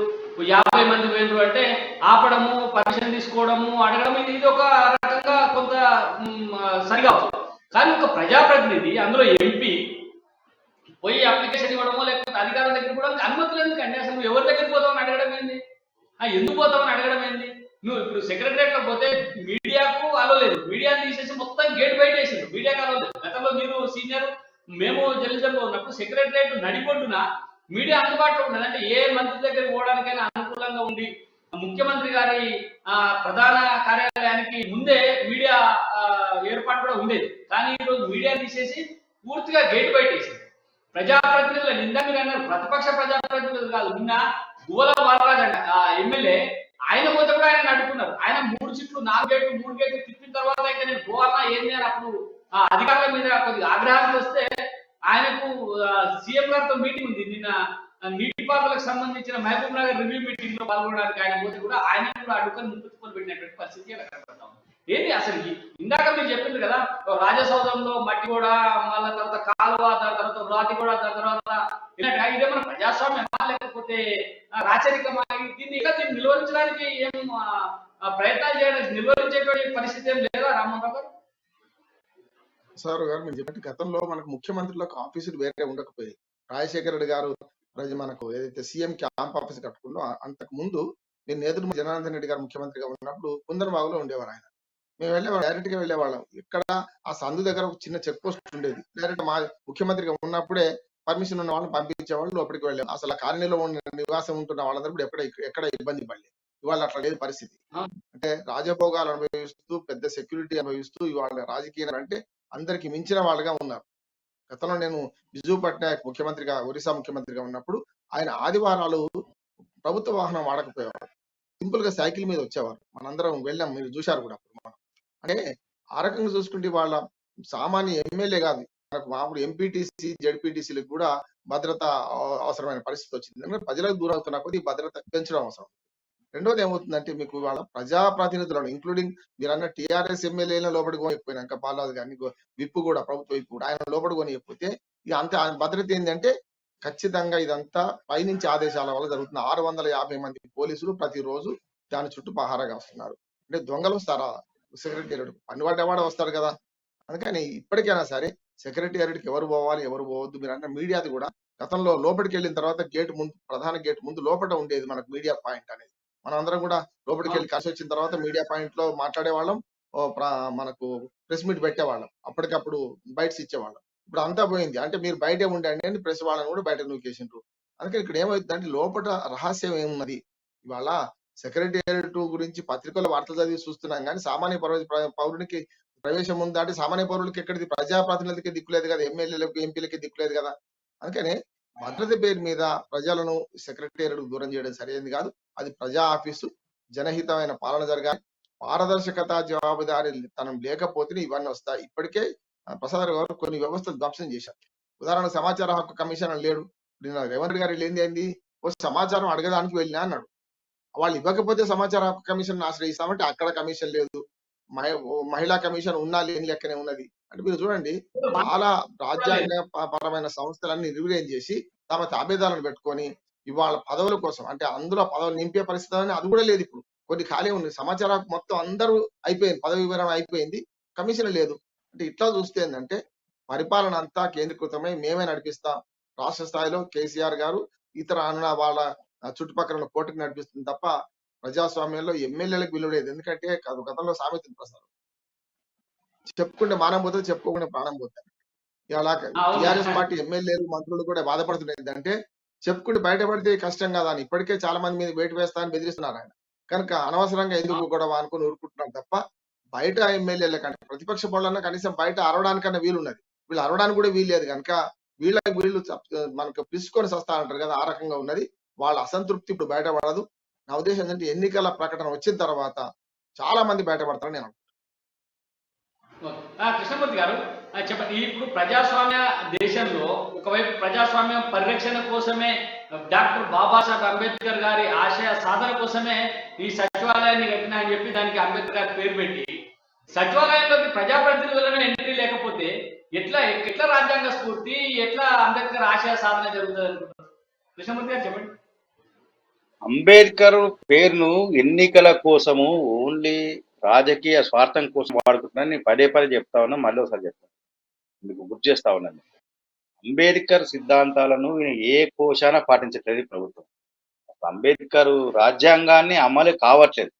50 మంది పోయినరు అంటే ఆపడము, పర్మిషన్ తీసుకోవడము, అడగడం, ఇది ఒక రకంగా కొంత సరిగా అవుతుంది. కానీ ఒక ప్రజాప్రతినిధి, అందులో ఎంపీ పోయి అప్లికేషన్ ఇవ్వడమో లేకపోతే అధికారుల దగ్గర కూడా అనుమతులు ఎందుకండి? అసలు నువ్వు ఎవరి దగ్గరికి పోతామని అడగడం ఏంది? ఎందుకు పోతామని అడగడం ఏంది? నువ్వు ఇప్పుడు సెక్రటరియట్ లో పోతే మీడియాకు అలో లేదు, మీడియాని తీసేసి మొత్తం గేట్ బయట వేసిండు, మీడియాకు అలో లేదు. గతంలో మీరు సీనియర్, మేము జర్నలిజంలో ఉన్నప్పుడు సెక్రటరియట్ నడిపొడ్డున మీడియా అందుబాటులో ఉన్నది. అంటే ఏ మంత్రి దగ్గరికి పోవడానికైనా అనుకూలంగా ఉండి ముఖ్యమంత్రి గారి ప్రధాన కార్యాలయానికి ముందే మీడియా ఏర్పాటు కూడా ఉండేది. కానీ ఈరోజు మీడియా తీసేసి పూర్తిగా గేట్ బయట వేసింది. ప్రజాప్రతినిధులు నింద మీరు అన్నారు, ప్రతిపక్ష ప్రజాప్రతినిధులు కాదు, నిన్న గువ్వల బాలరాజ్ అంట ఎమ్మెల్యే, ఆయన పోతే కూడా ఆయన అడుగుతున్నారు. ఆయన 3 సీట్లు 4 గేట్లు 3 గేట్లు తిప్పిన తర్వాత అయితే నేను పోవాలా ఏంది అని అప్పుడు అధికారుల మీద కొద్దిగా ఆగ్రహానికి వస్తే ఆయనకు సీఎం గారితో మీటింగ్ ఉంది నిన్న, నీటిపారుదలకు సంబంధించిన మహబూబ్ నగర్ రివ్యూ మీటింగ్ లో పాల్గొనడానికి ఆయన పోతే కూడా ఆయన కూడా అడుగుకొని ముక్కుతుకొని పెట్టినటువంటి పరిస్థితి కనబడతాం. ఏంటి అసలు ఇందాక మీరు చెప్పింది కదా, రాజసౌధంలో మట్టి కూడా, మళ్ళీ తర్వాత కాలువ, దాని తర్వాత రాతి కూడా, దాని తర్వాత ఇదేమన్నా ప్రజాస్వామ్యమా లేకపోతే రాచరికమా? దీన్ని నిలువరించడానికి ఏం ప్రయత్నాలు చేయడానికి నిలువరించేటువంటి పరిస్థితి ఏం లేదా రామ్మోహన్ గారు? సార్ గారు మీరు చెప్పినట్టు గతంలో మనకు ముఖ్యమంత్రులకు ఆఫీసులు వేరే ఉండకపోయాయి. రాజశేఖర రెడ్డి గారు మనకు ఏదైతే సీఎం క్యాంప్ ఆఫీస్ కట్టుకుందో అంతకు ముందు నేను నేదురు జనార్దన్ రెడ్డి గారు ముఖ్యమంత్రిగా ఉన్నప్పుడు కుందరబాగులో ఉండేవారు ఆయన. మేము వెళ్ళేవాళ్ళం, డైరెక్ట్ గా వెళ్ళేవాళ్ళం. ఇక్కడ ఆ సందు దగ్గర ఒక చిన్న చెక్ పోస్ట్ ఉండేది. డైరెక్ట్ మా ముఖ్యమంత్రిగా ఉన్నప్పుడే పర్మిషన్ ఉన్న వాళ్ళని పంపించేవాళ్ళు, లోపలికి వెళ్ళాం. అసలు ఆ కాలనీలో నివాసం ఉంటున్న వాళ్ళందరూ కూడా ఎక్కడ ఇబ్బంది పడలేదు. ఇవాళ అట్లా లేదు పరిస్థితి. అంటే రాజభోగాలు అనుభవిస్తూ, పెద్ద సెక్యూరిటీ అనుభవిస్తూ ఇవాళ రాజకీయ అంటే అందరికి మించిన వాళ్ళుగా ఉన్నారు. గతంలో నేను బిజు పట్నాయక్ ముఖ్యమంత్రిగా, ఒరిస్సా ముఖ్యమంత్రిగా ఉన్నప్పుడు ఆయన ఆదివారాలు ప్రభుత్వ వాహనం వాడకపోయేవారు. సింపుల్ గా సైకిల్ మీద వచ్చేవారు. మనందరం వెళ్ళాం, మీరు చూశారు కూడా. అంటే ఆ రకంగా చూసుకుంటే వాళ్ళ సామాన్య ఎమ్మెల్యే కాదు, మనకు మామూలు ఎంపీటీసీ జడ్పీటీసీలకు కూడా భద్రత అవసరమైన పరిస్థితి వచ్చింది. ఎందుకంటే ప్రజలకు దూరం అవుతున్న కొద్ది భద్రత పెంచడం అవసరం. రెండోది ఏమవుతుందంటే మీకు వాళ్ళ ప్రజాప్రతినిధులను ఇంక్లూడింగ్ మీరు అన్న టీఆర్ఎస్ ఎమ్మెల్యేలను లోపలికి పోయినాక బాలాజీ గారిని విప్పు కూడా, ప్రభుత్వ విప్పు కూడా ఆయన లోపలికి పోనియకపోతే ఇక అంత భద్రత ఏంటంటే ఖచ్చితంగా ఇదంతా పైనుంచి ఆదేశాల వల్ల జరుగుతుంది. 650 మంది పోలీసులు ప్రతిరోజు దాని చుట్టూ పహారాగా వస్తున్నారు. అంటే దొంగలు వస్తారా సెక్రటేరియట్? పనివాడేవాడ వస్తాడు కదా. అందుకని ఇప్పటికైనా సరే సెక్రటేరియట్కి ఎవరు పోవాలి ఎవరు పోవద్దు, మీరు అంటే మీడియాది కూడా గతంలో లోపలికి వెళ్ళిన తర్వాత గేట్ ముందు, ప్రధాన గేట్ ముందు లోపల ఉండేది మనకు మీడియా పాయింట్ అనేది. మనం అందరం కూడా లోపలికి వెళ్ళి కలిసి వచ్చిన తర్వాత మీడియా పాయింట్ లో మాట్లాడేవాళ్ళం, మనకు ప్రెస్ మీట్ పెట్టేవాళ్ళం, అప్పటికప్పుడు బయటస్ ఇచ్చేవాళ్ళం. ఇప్పుడు అంతా పోయింది. అంటే మీరు బయటే ఉండండి అని ప్రెస్ వాళ్ళని కూడా బయట నూకేసిండ్రు. అందుకని ఇక్కడ ఏమవుతుందంటే లోపల రహస్యం ఏమున్నది? ఇవాళ సెక్రటేరియట్ గురించి పత్రికల వార్తలు చదివి చూస్తున్నాం కానీ సామాన్య పౌరునికి ప్రవేశం ఉందా అంటే సామాన్య పౌరులకి ఎక్కడిది? ప్రజాప్రతినిధులకి దిక్కులేదు కదా, ఎమ్మెల్యేలకు ఎంపీలకి దిక్కులేదు కదా. అందుకని భద్రత పేరు మీద ప్రజలను సెక్రటేరియట్ దూరం చేయడం సరైనది కాదు. అది ప్రజా ఆఫీసు, జనహితమైన పాలన జరగాలి. పారదర్శకత, జవాబుదారీతనం లేకపోతే ఇవన్నీ వస్తాయి. ఇప్పటికే ప్రసాద్ గారు కొన్ని వ్యవస్థలు ధ్వంసం చేశారు. ఉదాహరణ సమాచార హక్కు కమిషన్ అని లేడు. రేవంత్ రెడ్డి గారు ఏంది సమాచారం అడగడానికి వెళ్ళినా అన్నాడు. వాళ్ళు ఇవ్వకపోతే సమాచార హక్కు కమిషన్ ఆశ్రయిస్తామంటే అక్కడ కమిషన్ లేదు. మహిళా కమిషన్ ఉన్నా లేని లెక్కనే ఉన్నది. అంటే మీరు చూడండి, చాలా రాజ్యాంగ పరమైన సంస్థలన్నీ నిర్వీర్యం చేసి తమ తాబేదాలను పెట్టుకొని ఇవాళ పదవుల కోసం, అంటే అందులో పదవులు నింపే పరిస్థితి అది కూడా లేదు. ఇప్పుడు కొన్ని ఖాళీ ఉంది. సమాచార హక్కు మొత్తం అందరూ అయిపోయింది, పదవి వివరణ అయిపోయింది, కమిషన్ లేదు. అంటే ఇట్లా చూస్తే ఏంటంటే పరిపాలన అంతా కేంద్రీకృతమై మేమే నడిపిస్తాం. రాష్ట్ర స్థాయిలో కేసీఆర్ గారు ఇతర అన్న వాళ్ళ చుట్టుపక్కల ఉన్న కోర్టుకు నడిపిస్తుంది తప్ప ప్రజాస్వామ్యంలో ఎమ్మెల్యేలకు విలువ లేదు. ఎందుకంటే గతంలో సామెత ప్రసారం, చెప్పుకుంటే మానం పోతుంది, చెప్పుకోకుండా ప్రాణం పోతుంది. ఇలా టీఆర్ఎస్ పార్టీ ఎమ్మెల్యేలు మంత్రులు కూడా బాధపడుతున్నది అంటే చెప్పుకుంటే బయటపడితే కష్టం కదా అని ఇప్పటికే చాలా మంది మీద వేటు వేస్తా అని బెదిరిస్తున్నారు ఆయన. కనుక అనవసరంగా ఎందుకు గొడవ అనుకుని ఊరుకుంటున్నారు తప్ప బయట ఎమ్మెల్యేల కంటే ప్రతిపక్ష పనులన్నా కనీసం బయట అరవడానికన్నా వీలున్నది. వీళ్ళు అరవడానికి కూడా వీలు లేదు. కనుక వీళ్ళు మనకు పిసుకొని సస్తా అంటారు కదా, ఆ రకంగా ఉన్నది. వాళ్ళ అసంతృప్తి ఇప్పుడు బయటపడదు. నా ఉద్దేశం ఏంటంటే ఎన్నికల ప్రకటన వచ్చిన తర్వాత చాలా మంది బయటపడతారని నేను అనుకుంటున్నాను. ఓకే. కృష్ణమూర్తి గారు చెప్పండి. ఇప్పుడు ప్రజాస్వామ్య దేశంలో ఒకవైపు ప్రజాస్వామ్యం పరిరక్షణ కోసమే డాక్టర్ బాబాసాహెబ్ అంబేద్కర్ గారి ఆశయ సాధన కోసమే ఈ సచివాలయాన్ని కట్టినా అని చెప్పి దానికి అంబేద్కర్ గారి పేరు పెట్టి సచివాలయంలోకి ప్రజాప్రతినిధులను ఎంట్రీ లేకపోతే ఎట్లా ఎట్లా రాజ్యాంగ స్ఫూర్తి, ఎట్లా అంబేద్కర్ ఆశయ సాధన జరుగుతుంది అనుకుంటున్నారు? కృష్ణమూర్తి గారు చెప్పండి. అంబేద్కర్ పేరును ఎన్నికల కోసము ఓన్లీ రాజకీయ స్వార్థం కోసం వాడుకుంటున్నాను. నేను పదే పదే చెప్తా ఉన్నా, మళ్ళీ ఒకసారి చెప్తాను, మీకు గుర్తు చేస్తా ఉన్నాను. అంబేద్కర్ సిద్ధాంతాలను ఏ కోశాన పాటించట్లేదు ఈ ప్రభుత్వం. అంబేద్కర్ రాజ్యాంగాన్ని అమలు కావట్లేదు.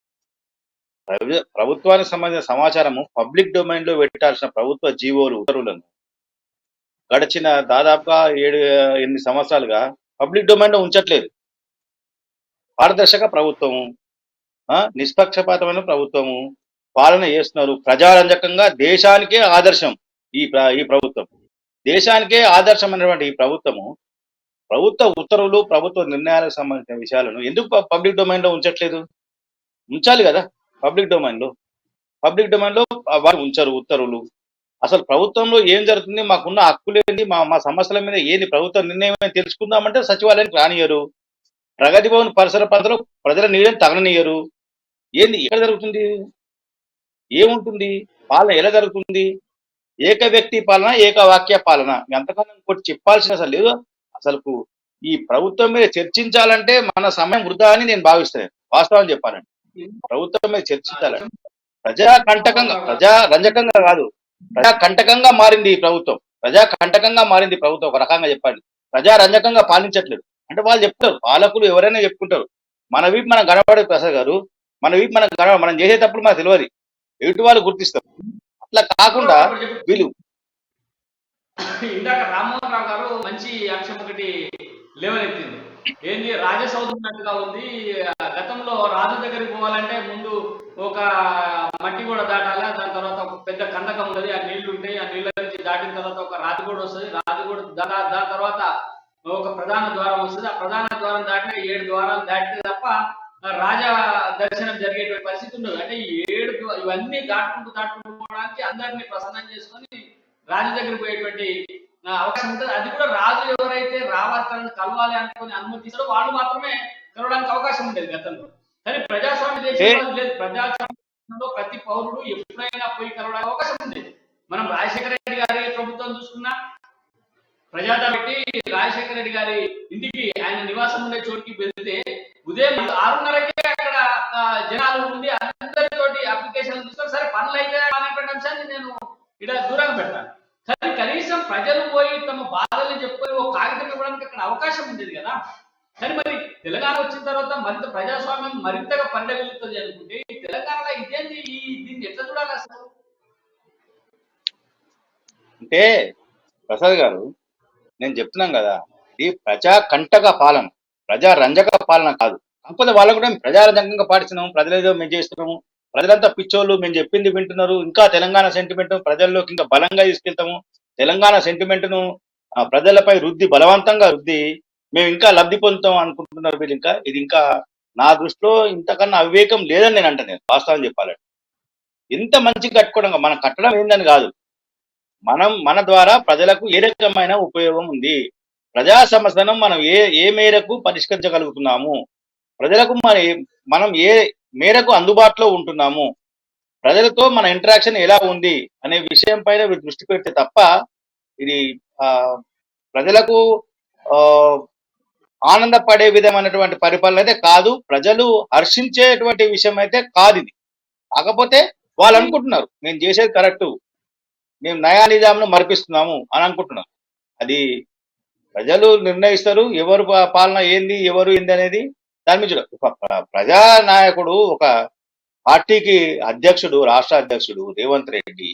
ప్రభుత్వానికి సంబంధించిన సమాచారము పబ్లిక్ డొమైన్ లో పెట్టాల్సిన ప్రభుత్వ జీవోలు ఉత్తర్వులను గడిచిన దాదాపుగా 7-8 సంవత్సరాలుగా పబ్లిక్ డొమైన్ లో ఉంచట్లేదు. పారదర్శక ప్రభుత్వము, నిష్పక్షపాతమైన ప్రభుత్వము పాలన చేస్తున్నారు. ప్రజారంజకంగా దేశానికే ఆదర్శం ఈ ప్రభుత్వం. దేశానికే ఆదర్శమైనటువంటి ఈ ప్రభుత్వము ప్రభుత్వ ఉత్తర్వులు, ప్రభుత్వ నిర్ణయాలకు సంబంధించిన విషయాలను ఎందుకు పబ్లిక్ డొమైన్ లో ఉంచట్లేదు? ఉంచాలి కదా. పబ్లిక్ డొమైన్ లో వారు ఉంచరు ఉత్తర్వులు. అసలు ప్రభుత్వంలో ఏం జరుగుతుంది, మాకున్న హక్కులేంది, మా సమస్యల మీద ఏంది ప్రభుత్వ నిర్ణయం తెలుసుకుందామంటే సచివాలయానికి రానియరు. ప్రగతి భవన్ పరిసర ప్రాంతాల్లో ప్రజల నీళ్ళని తగలనియరు. ఏంది, ఎక్కడ జరుగుతుంది, ఏముంటుంది, పాలన ఎలా జరుగుతుంది? ఏక వ్యక్తి పాలన, ఏక వాక్య పాలన. ఎంతకన్నా ఇంకోటి చెప్పాల్సిన అసలు లేదు. అసలు ఈ ప్రభుత్వం మీద చర్చించాలంటే మన సమయం వృధా అని నేను భావిస్తాను. వాస్తవం చెప్పాలంటే ప్రభుత్వం మీద చర్చించాలంటే ప్రజారంజకంగా కాదు, ప్రజాకంటకంగా మారింది ఈ ప్రభుత్వం. ఒక రకంగా చెప్పండి. ప్రజారంజకంగా పాలించట్లేదు. అంటే వాళ్ళు చెప్తారు, పాలకులు ఎవరైనా చెప్పుకుంటారు, మన వీపు మనం గనపడే ప్రసాద్ గారు, మనం చేసేటప్పుడు మనకు తెలియదు, ఎదుటి వాళ్ళు గుర్తిస్తారు. అట్లా కాకుండా వీళ్ళు ఇందాక రామ్మోహన్ రావు గారు మంచి అంశం ఒకటి లేవనెత్తింది. ఏంది, రాజసౌధంగా ఉంది. గతంలో రాజు దగ్గరికి పోవాలంటే ముందు ఒక మట్టి కూడా దాటాలా, దాని తర్వాత ఒక పెద్ద కందకం ఉంటుంది, ఆ నీళ్లు ఉంటాయి, ఆ నీళ్ళ నుంచి దాటిన తర్వాత ఒక రాతిగూడ వస్తుంది, రాతిగూడ దాని తర్వాత ఒక ప్రధాన ద్వారం వస్తుంది, ఆ ప్రధాన ద్వారం దాటిన 7 ద్వారాలు దాటితే తప్ప రాజా దర్శనం జరిగేటువంటి పరిస్థితి ఉండదు. అంటే ఈ 7 ఇవన్నీ దాటుకుంటూ పోవడానికి అందరినీ ప్రసన్నం చేసుకొని రాజు దగ్గర పోయేటువంటి అవకాశం ఉంటుంది. అది కూడా రాజు ఎవరైతే రావాలి కలవాలి అనుకుని అనుమతిస్తారో వాళ్ళు మాత్రమే కలవడానికి అవకాశం ఉండేది గతంలో. కానీ ప్రజాస్వామ్య దేశంలో లేదు. ప్రజాస్వామ్యంలో ప్రతి పౌరుడు ఎప్పుడైనా పోయి కలవడానికి అవకాశం ఉండేది. మనం రాజశేఖర రెడ్డి గారి ప్రభుత్వం చూసుకున్నా, ప్రజాదా పెట్టి రాజశేఖర రెడ్డి గారి ఇంటికి, ఆయన నివాసం ఉండే చోటికి వెళ్తే ఉదయం 6:30కే అక్కడ జనాలు ఉండి అందరితోటి అప్లికేషన్ తీసుకొని సరే పనులు అయితే అనేటువంటి అంశాన్ని నేను ఇక్కడ దూరంగా పెడతాను. కానీ కనీసం ప్రజలు పోయి తమ బాధల్ని చెప్పుకొని ఒక కాగితం ఇవ్వడానికి అక్కడ అవకాశం ఉండేది కదా. కానీ మరి తెలంగాణ వచ్చిన తర్వాత మరింత ప్రజాస్వామ్యం మరింతగా పండగలుగుతుంది అనుకుంటే ఈ తెలంగాణలో ఇదేంది, దీన్ని ఎట్లా చూడాలి అసలు? అంటే ప్రసాద్ గారు, నేను చెప్తున్నాం కదా, ఇది ప్రజాకంటక పాలన, ప్రజారంజక పాలన కాదు. కాకపోతే వాళ్ళకు కూడా ప్రజారంజకంగా పాటిస్తున్నాము, ప్రజలేదో మేము చేస్తున్నాము, ప్రజలంతా పిచ్చోళ్ళు, మేము చెప్పింది వింటున్నారు, ఇంకా తెలంగాణ సెంటిమెంట్ ప్రజల్లోకి ఇంకా బలంగా తీసుకెళ్తాము, తెలంగాణ సెంటిమెంట్ను ప్రజలపై బలవంతంగా రుద్ది మేము ఇంకా లబ్ధి పొందుతాం అనుకుంటున్నారు వీళ్ళు. ఇది ఇంకా నా దృష్టిలో ఇంతకన్నా అవివేకం లేదని నేను అంటాను. వాస్తవం చెప్పాలంటే ఎంత మంచి కట్టుకోవడం, మనం కట్టడం ఏందని కాదు, మన ద్వారా ప్రజలకు ఏ రకమైన ఉపయోగం ఉంది, ప్రజా సమస్యలను మనం ఏ మేరకు పరిష్కరించగలుగుతున్నాము, ప్రజలకు మనం ఏ మేరకు అందుబాటులో ఉంటున్నాము, ప్రజలతో మన ఇంటరాక్షన్ ఎలా ఉంది అనే విషయం పైన దృష్టి పెడితే తప్ప ఇది ప్రజలకు ఆనందపడే విధమైనటువంటి పరిపాలన అయితే కాదు, ప్రజలు హర్షించేటువంటి విషయం అయితే కాదు ఇది. కాకపోతే వాళ్ళు అనుకుంటున్నారు మేము చేసేది కరెక్టు, మేము నయా నిజాంను మరిపిస్తున్నాము అని అనుకుంటున్నాం. అది ప్రజలు నిర్ణయిస్తారు, ఎవరు పాలన ఏంది, ఎవరు ఏంది అనేది. దాని మీద ప్రజానాయకుడు, ఒక పార్టీకి అధ్యక్షుడు, రాష్ట్ర అధ్యక్షుడు రేవంత్ రెడ్డి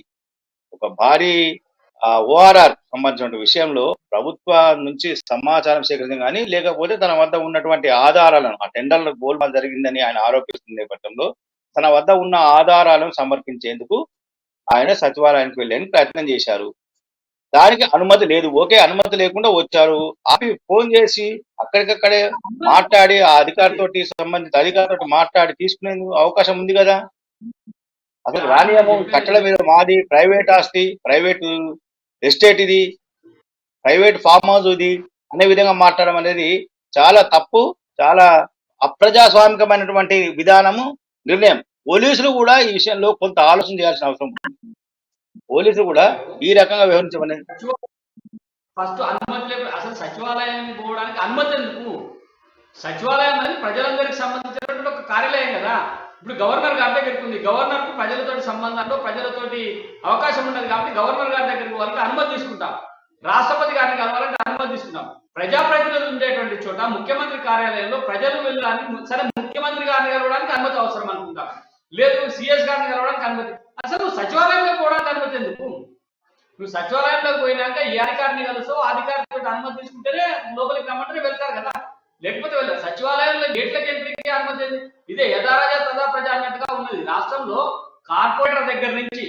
ఒక భారీ ఓఆర్ఆర్ సంబంధించిన విషయంలో ప్రభుత్వం నుంచి సమాచారం సేకరించడం కానీ, లేకపోతే తన వద్ద ఉన్నటువంటి ఆధారాలను, ఆ టెండర్ల గోల్మాల్ జరిగిందని ఆయన ఆరోపిస్తున్న నేపథ్యంలో తన వద్ద ఉన్న ఆధారాలను సమర్పించేందుకు ఆయన సచివాలయానికి వెళ్ళని ప్రయత్నం చేశారు. దానికి అనుమతి లేదు. ఓకే, అనుమతి లేకుండా వచ్చారు. ఆపి ఫోన్ చేసి అక్కడికక్కడే మాట్లాడి ఆ సంబంధిత అధికారితో మాట్లాడి తీసుకునేందుకు అవకాశం ఉంది కదా. అసలు రానియము కట్టడ మీద మాది ప్రైవేట్ ఆస్తి, ప్రైవేట్ ఎస్టేట్ ఇది, ప్రైవేట్ ఫామ్ హౌస్ ఇది అనే విధంగా మాట్లాడడం అనేది చాలా తప్పు, చాలా అప్రజాస్వామికమైనటువంటి విధానము, నిర్ణయం. పోలీసులు కూడా ఈ విషయంలో కొంత ఆలోచన చేయాల్సిన అవసరం ఉంది. పోలీసులు కూడా ఈ రకంగా వ్యవహరించమని. ఫస్ట్ అనుమతి లేకుండా అసలు సచివాలయానికి పోవడానికి అనుమతి ఎందుకు? సచివాలయం అనేది ప్రజలందరికీ సంబంధించినటువంటి ఒక కార్యాలయం కదా. ఇప్పుడు గవర్నర్ గారి దగ్గరికి ఉంది, గవర్నర్ కు ప్రజలతోటి సంబంధాలు, ప్రజలతోటి అవకాశం ఉన్నది కాబట్టి గవర్నర్ గారి దగ్గరికి వాళ్ళకి అనుమతి తీసుకుంటాం. రాష్ట్రపతి గారిని కలవాలంటే అనుమతి తీసుకుంటాం. ప్రజాప్రతినిధులు ఉండేటువంటి చోట ముఖ్యమంత్రి కార్యాలయంలో ప్రజలు వెళ్ళడానికి, సరే ముఖ్యమంత్రి గారిని కలవడానికి అనుమతి అవసరం అనుకుంటాం, లేదు సిఎస్ గారిని కలవడానికి అనుమతి. అసలు సచివాలయంలో పోవడానికి అనుమతి ఎందుకు? నువ్వు సచివాలయంలోకి పోయినాక ఏ అధికారిని కలుస్తావు, అధికారితో అనుమతి తీసుకుంటేనే లోపలికి రమ్మంటే వెళ్తారు కదా, లేకపోతే వెళ్ళారు. సచివాలయంలో గేట్లకి ఎంట్రీకి అనుమతి ఏంది? ఇదే యథారాజా తదా ప్రజ అన్నట్టుగా ఉన్నది. రాష్ట్రంలో కార్పొరేటర్ దగ్గర నుంచి,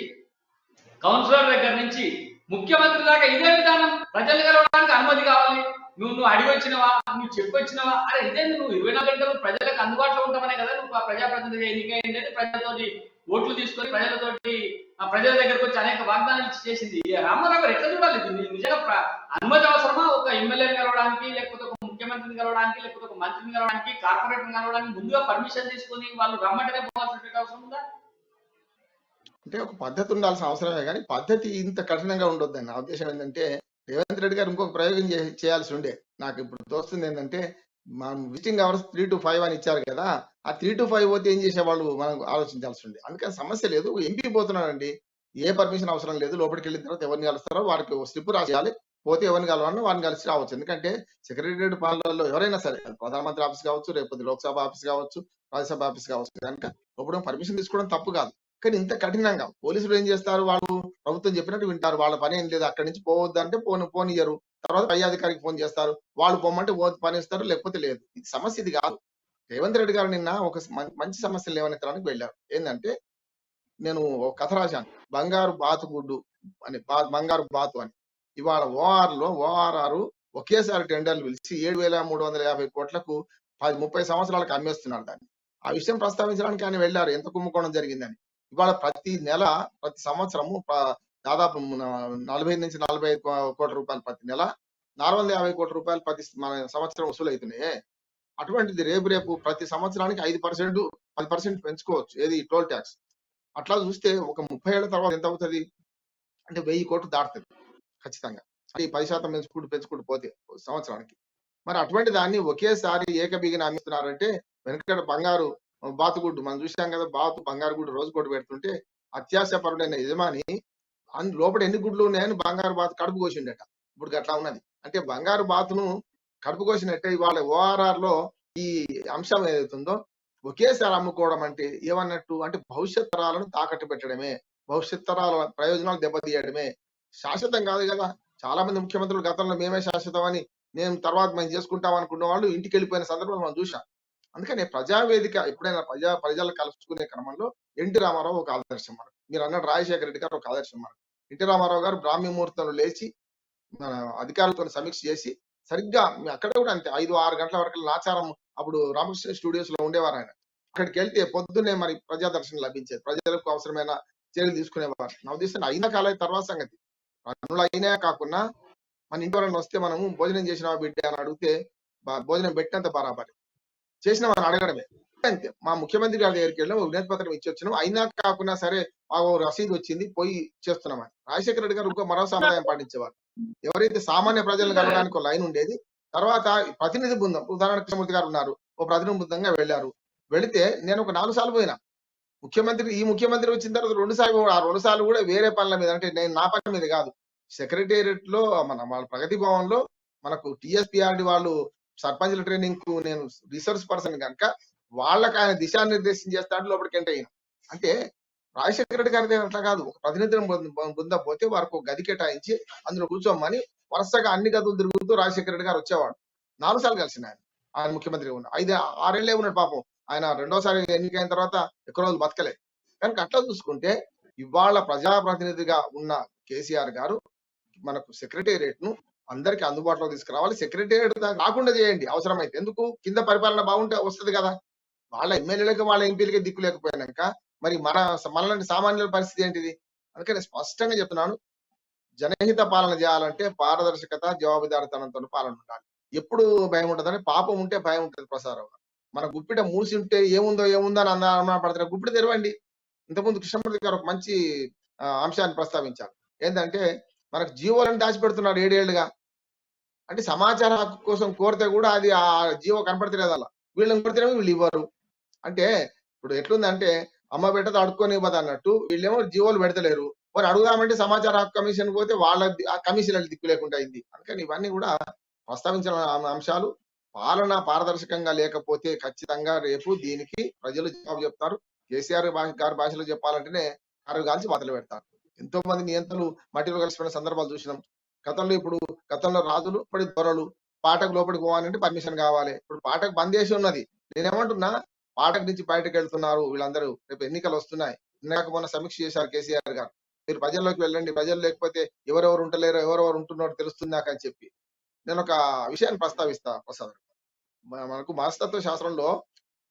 కౌన్సిలర్ దగ్గర నుంచి ముఖ్యమంత్రి దాకా ఇదే విధానం. ప్రజలు కలవడానికి అనుమతి కావాలి. నువ్వు అడిగి వచ్చినవా, నువ్వు చెప్పొచ్చినవా, అరే ఇదే నువ్వు 24 గంటలు ప్రజలకు అందుబాటులో ఉంటామనే కదా నువ్వు ప్రజాప్రతినిధిగా ఎన్నికైంది. ప్రజలతోటి ఓట్లు తీసుకొని ప్రజలతోటి ప్రజల దగ్గరకు వచ్చి అనేక వాగ్దానాలు చేసింది. రామారావు గారు ఎట్లా చూడాలి? నిజంగా అనుమతి అవసరమా? ఒక ఎమ్మెల్యేని కలవడానికి, లేకపోతే ఒక ముఖ్యమంత్రిని కలవడానికి, లేకపోతే ఒక మంత్రిని కలవడానికి, కార్పొరేటర్ని కలవడానికి ముందుగా పర్మిషన్ తీసుకొని వాళ్ళు రమ్మంటేనే పోవాల్సిన అవసరం ఉందా? అంటే ఒక పద్ధతి ఉండాల్సిన అవసరమే, కానీ పద్ధతి ఇంత కఠినంగా ఉండొద్దని నా ఉద్దేశం. ఏంటంటే రేవంత్ రెడ్డి గారు ఇంకొక ప్రయోగం చేయాల్సి ఉండే. నాకు ఇప్పుడు తోస్తుంది ఏంటంటే, మనం విజిటింగ్ అవర్స్ 3 to 5 అని ఇచ్చారు కదా, ఆ 3 to 5 పోతే ఏం చేసేవాళ్ళు మనం ఆలోచించాల్సి ఉండే. అందుకని సమస్య లేదు. ఎంపీ పోతున్నాడండి, ఏ పర్మిషన్ అవసరం లేదు. లోపలికి వెళ్ళిన తర్వాత ఎవరిని కలుస్తారో వారికి స్లిప్ రాసేయాలి, పోతే ఎవరిని కలవాలన్నా వారిని కలిసి రావచ్చు. ఎందుకంటే సెక్రటరియట్ పాలనలో ఎవరైనా సరే, ప్రధానమంత్రి ఆఫీస్ కావచ్చు, రేపు లోక్సభ ఆఫీస్ కావచ్చు, రాజ్యసభ ఆఫీస్ కావచ్చు, కనుక లోపల పర్మిషన్ తీసుకోవడం తప్పు కాదు. కానీ ఇంత కఠినంగా పోలీసులు ఏం చేస్తారు? వాళ్ళు ప్రభుత్వం చెప్పినట్టు వింటారు. వాళ్ళ పని ఏం లేదు. అక్కడి నుంచి పోవద్దు అంటే పోనియ్యరు. తర్వాత పై అధికారికి ఫోన్ చేస్తారు, వాళ్ళు పొమ్మంటే పని ఇస్తారు, లేకపోతే లేదు. ఇది సమస్య ఇది కాదు. రేవంత్ రెడ్డి గారు నిన్న ఒక మంచి సమస్యలు లేవనెత్తడానికి వెళ్ళారు. ఏంటంటే, నేను ఒక కథ రాశాను, బంగారు బాతుగుడ్డు అని, బంగారు బాతు అని. ఇవాళ ఓఆర్ఆర్ ఒకేసారి టెండర్లు పిలిచి 7,350 కోట్లకు 30 సంవత్సరాలకు అమ్మేస్తున్నాడు దాన్ని. ఆ విషయం ప్రస్తావించడానికి ఆయన వెళ్ళారు, ఎంత కుంభకోణం జరిగిందని. ఇవాళ ప్రతి సంవత్సరము దాదాపు 40 నుంచి 45 కోట్ల రూపాయలు ప్రతి నెల, 450 కోట్ల రూపాయలు ప్రతి సంవత్సరం వసూలవుతున్నాయి. అటువంటిది రేపు ప్రతి సంవత్సరానికి 5%, 10% పెంచుకోవచ్చు, ఏది టోల్ ట్యాక్స్. అట్లా చూస్తే ఒక 30 ఏళ్ల తర్వాత ఎంత అవుతుంది అంటే 1000 కోట్లు దాటుతుంది ఖచ్చితంగా. అది 10% పెంచుకుంటూ పోతే సంవత్సరానికి. మరి అటువంటి దాన్ని ఒకేసారి ఏకబిగిన అమ్మిస్తున్నారంటే, వెనకట బంగారు బాతుగుడ్డు మనం చూసాం కదా, బంగారు గుడ్డు రోజు కొట్టు పెడుతుంటే అత్యాశపరుడైన యజమాని లోపల ఎన్ని గుడ్లు ఉన్నాయని బంగారు బాతు కడుపు కోసిండట. ఇప్పుడు అట్లా ఉన్నది. అంటే బంగారు బాతును కడుపు కోసినట్టే ఇవాళ ఓఆర్ఆర్ లో ఈ అంశం ఏదైతుందో ఒకేసారి అమ్ముకోవడం అంటే ఏమన్నట్టు అంటే భవిష్యత్ తరాలను తాకట్టు పెట్టడమే, భవిష్యత్ తరాల ప్రయోజనాలు దెబ్బతీయడమే. శాశ్వతం కాదు కదా. చాలా మంది ముఖ్యమంత్రులు గతంలో మేమే శాశ్వతం అని, మేము చేసుకుంటాం అనుకున్న వాళ్ళు ఇంటికి వెళ్ళిపోయిన సందర్భం మనం చూసాం. అందుకని ప్రజావేదిక ఎప్పుడైనా ప్రజలు కలుసుకునే క్రమంలో ఎన్టీ రామారావు ఒక ఆదర్శం మనకు. మీరు అన్నట్టు రాజశేఖర రెడ్డి గారు ఒక ఆదర్శం మనకు. ఎన్టీ రామారావు గారు బ్రాహ్మీ ముహూర్తంలో లేచి మన అధికారులతో సమీక్ష చేసి, సరిగ్గా అక్కడ కూడా అంతే 5-6 గంటల వరకు నాచారం, అప్పుడు రామకృష్ణ స్టూడియోస్ లో ఉండేవారు ఆయన. అక్కడికి వెళ్తే పొద్దున్నే మరి ప్రజాదర్శనం లభించేది, ప్రజలకు అవసరమైన చర్యలు తీసుకునేవారు. నా ఉద్దేశం అయినా కాలేదు తర్వాత సంగతి. పనులు అయినా కాకుండా మన ఇంటి వరకు వస్తే మనము భోజనం చేసినా బిడ్డ అని అడిగితే భోజనం పెట్టినంత బరాబరి చేసిన మనం అడగడమే అంతే. మా ముఖ్యమంత్రి గారి దగ్గరికి వెళ్ళాం, వినతి పత్రం ఇచ్చి వచ్చినాం, అయినా కాకుండా సరే మాకు రసీదు వచ్చింది పోయి చేస్తున్నామని. రాజశేఖర రెడ్డి గారు మరో సాంప్రదాయం పాటించేవారు. ఎవరైతే సామాన్య ప్రజలను కలవడానికి ఒక లైన్ ఉండేది, తర్వాత ప్రతినిధి బృందం, ఉదాహరణ కృష్ణమూర్తి గారు ఉన్నారు, ఓ ప్రతినిధి బృందంగా వెళ్ళారు. వెళితే నేను ఒక 4 సార్లు పోయినా. ఈ ముఖ్యమంత్రి వచ్చిన తర్వాత 2 సార్లు, ఆ 2 సార్లు కూడా వేరే పనుల మీద, అంటే నేను నా పని మీద కాదు, సెక్రటేరియట్ లో వాళ్ళ ప్రగతి భవన్ లో మనకు టిఎస్పిఆర్డి వాళ్ళు సర్పంచ్ల ట్రైనింగ్ కు నేను రీసోర్స్ పర్సన్ కనుక వాళ్ళకి ఆయన దిశానిర్దేశం చేస్తాడు లోపలికి ఎంటర్ అయినా. అంటే రాజశేఖర రెడ్డి గారి దగ్గర అట్లా కాదు, ఒక ప్రతినిధులను బృందం పోతే వారికి ఒక గది కేటాయించి అందులో కూర్చోమని వరుసగా అన్ని గదులు తిరుగుతూ రాజశేఖర రెడ్డి గారు వచ్చేవాడు. 4 సార్లు కలిసిన ఆయన ముఖ్యమంత్రిగా ఉన్న 5-6 ఏళ్లే ఉన్నాడు పాపం. ఆయన రెండోసారి ఎన్నికైన తర్వాత ఎక్కువ రోజులు బతకలేదు. కనుక అట్లా చూసుకుంటే ఇవాళ ప్రజాప్రతినిధిగా ఉన్న కేసీఆర్ గారు మనకు సెక్రటేరియట్ ను అందరికి అందుబాటులో తీసుకురావాలి. సెక్రటేరియట్ రాకుండా చేయండి అవసరమైతే. ఎందుకు? కింద పరిపాలన బాగుంటే వస్తుంది కదా. వాళ్ళ ఎమ్మెల్యేలకు వాళ్ళ ఎంపీలకి దిక్కు లేకపోయినాక మరి మనలాంటి సామాన్యుల పరిస్థితి ఏంటిది? అందుకని స్పష్టంగా చెప్తున్నాను, జనహిత పాలన చేయాలంటే పారదర్శకత, జవాబుదారితనంతో పాలన ఉండాలి. ఎప్పుడు భయం ఉంటదని, పాపం ఉంటే భయం ఉంటది ప్రసారం. మన గుప్పిట మూసి ఉంటే ఏముందో ఏముందో అని అనుమానపడతారు. గుప్పిట తెరవండి. ఇంతకుముందు కృష్ణమూర్తి గారు ఒక మంచి అంశాన్ని ప్రస్తావించారు. ఏంటంటే మనకు జీవోలను దాచిపెడుతున్నారు 7 ఏళ్లుగా. అంటే సమాచార హక్కు కోసం కోరితే కూడా అది ఆ జీవో కనపడతలేదు అలా. వీళ్ళని కొడితేనేమో వీళ్ళు ఇవ్వరు. అంటే ఇప్పుడు ఎట్లుందంటే అమ్మ బిడ్డతో అడుక్కొని ఇవ్వదు అన్నట్టు వీళ్ళేమో జీవోలు పెడతలేరు. మరి అడుగుదామంటే సమాచార హక్కు కమిషన్ పోతే వాళ్ళ ఆ కమిషన్లకు దిక్కు లేకుండా అయింది. అందుకని ఇవన్నీ కూడా ప్రస్తావించిన అంశాలు. పాలన పారదర్శకంగా లేకపోతే ఖచ్చితంగా రేపు దీనికి ప్రజలు జవాబు చెప్తారు. కేసీఆర్ గారి భాషలో చెప్పాలంటేనే కర్రు కాల్చి బాధలు పెడతారు. ఎంతో మంది నియంత్రణలు మట్టిలో కలిసిపోయిన సందర్భాలు చూసినాం. గతంలో రాజులు, ఇప్పుడు దొరలు. పాటకు లోపలికి పోవాలంటే పర్మిషన్ కావాలి. ఇప్పుడు పాటకు బంద్ చేసి ఉన్నది. నేనేమంటున్నా, పాటకు నుంచి బయటకు వెళ్తున్నారు వీళ్ళందరూ. రేపు ఎన్నికలు వస్తున్నాయి. ఇందాక మొన్న సమీక్ష చేశారు కేసీఆర్ గారు. మీరు ప్రజల్లోకి వెళ్ళండి, ప్రజలు లేకపోతే ఎవరెవరు ఉంటలేరో, ఎవరెవరు ఉంటున్నారో తెలుస్తుంది నాకు అని చెప్పి. నేను ఒక విషయాన్ని ప్రస్తావిస్తా ప్రసాద్. మనకు మనస్తత్వ శాస్త్రంలో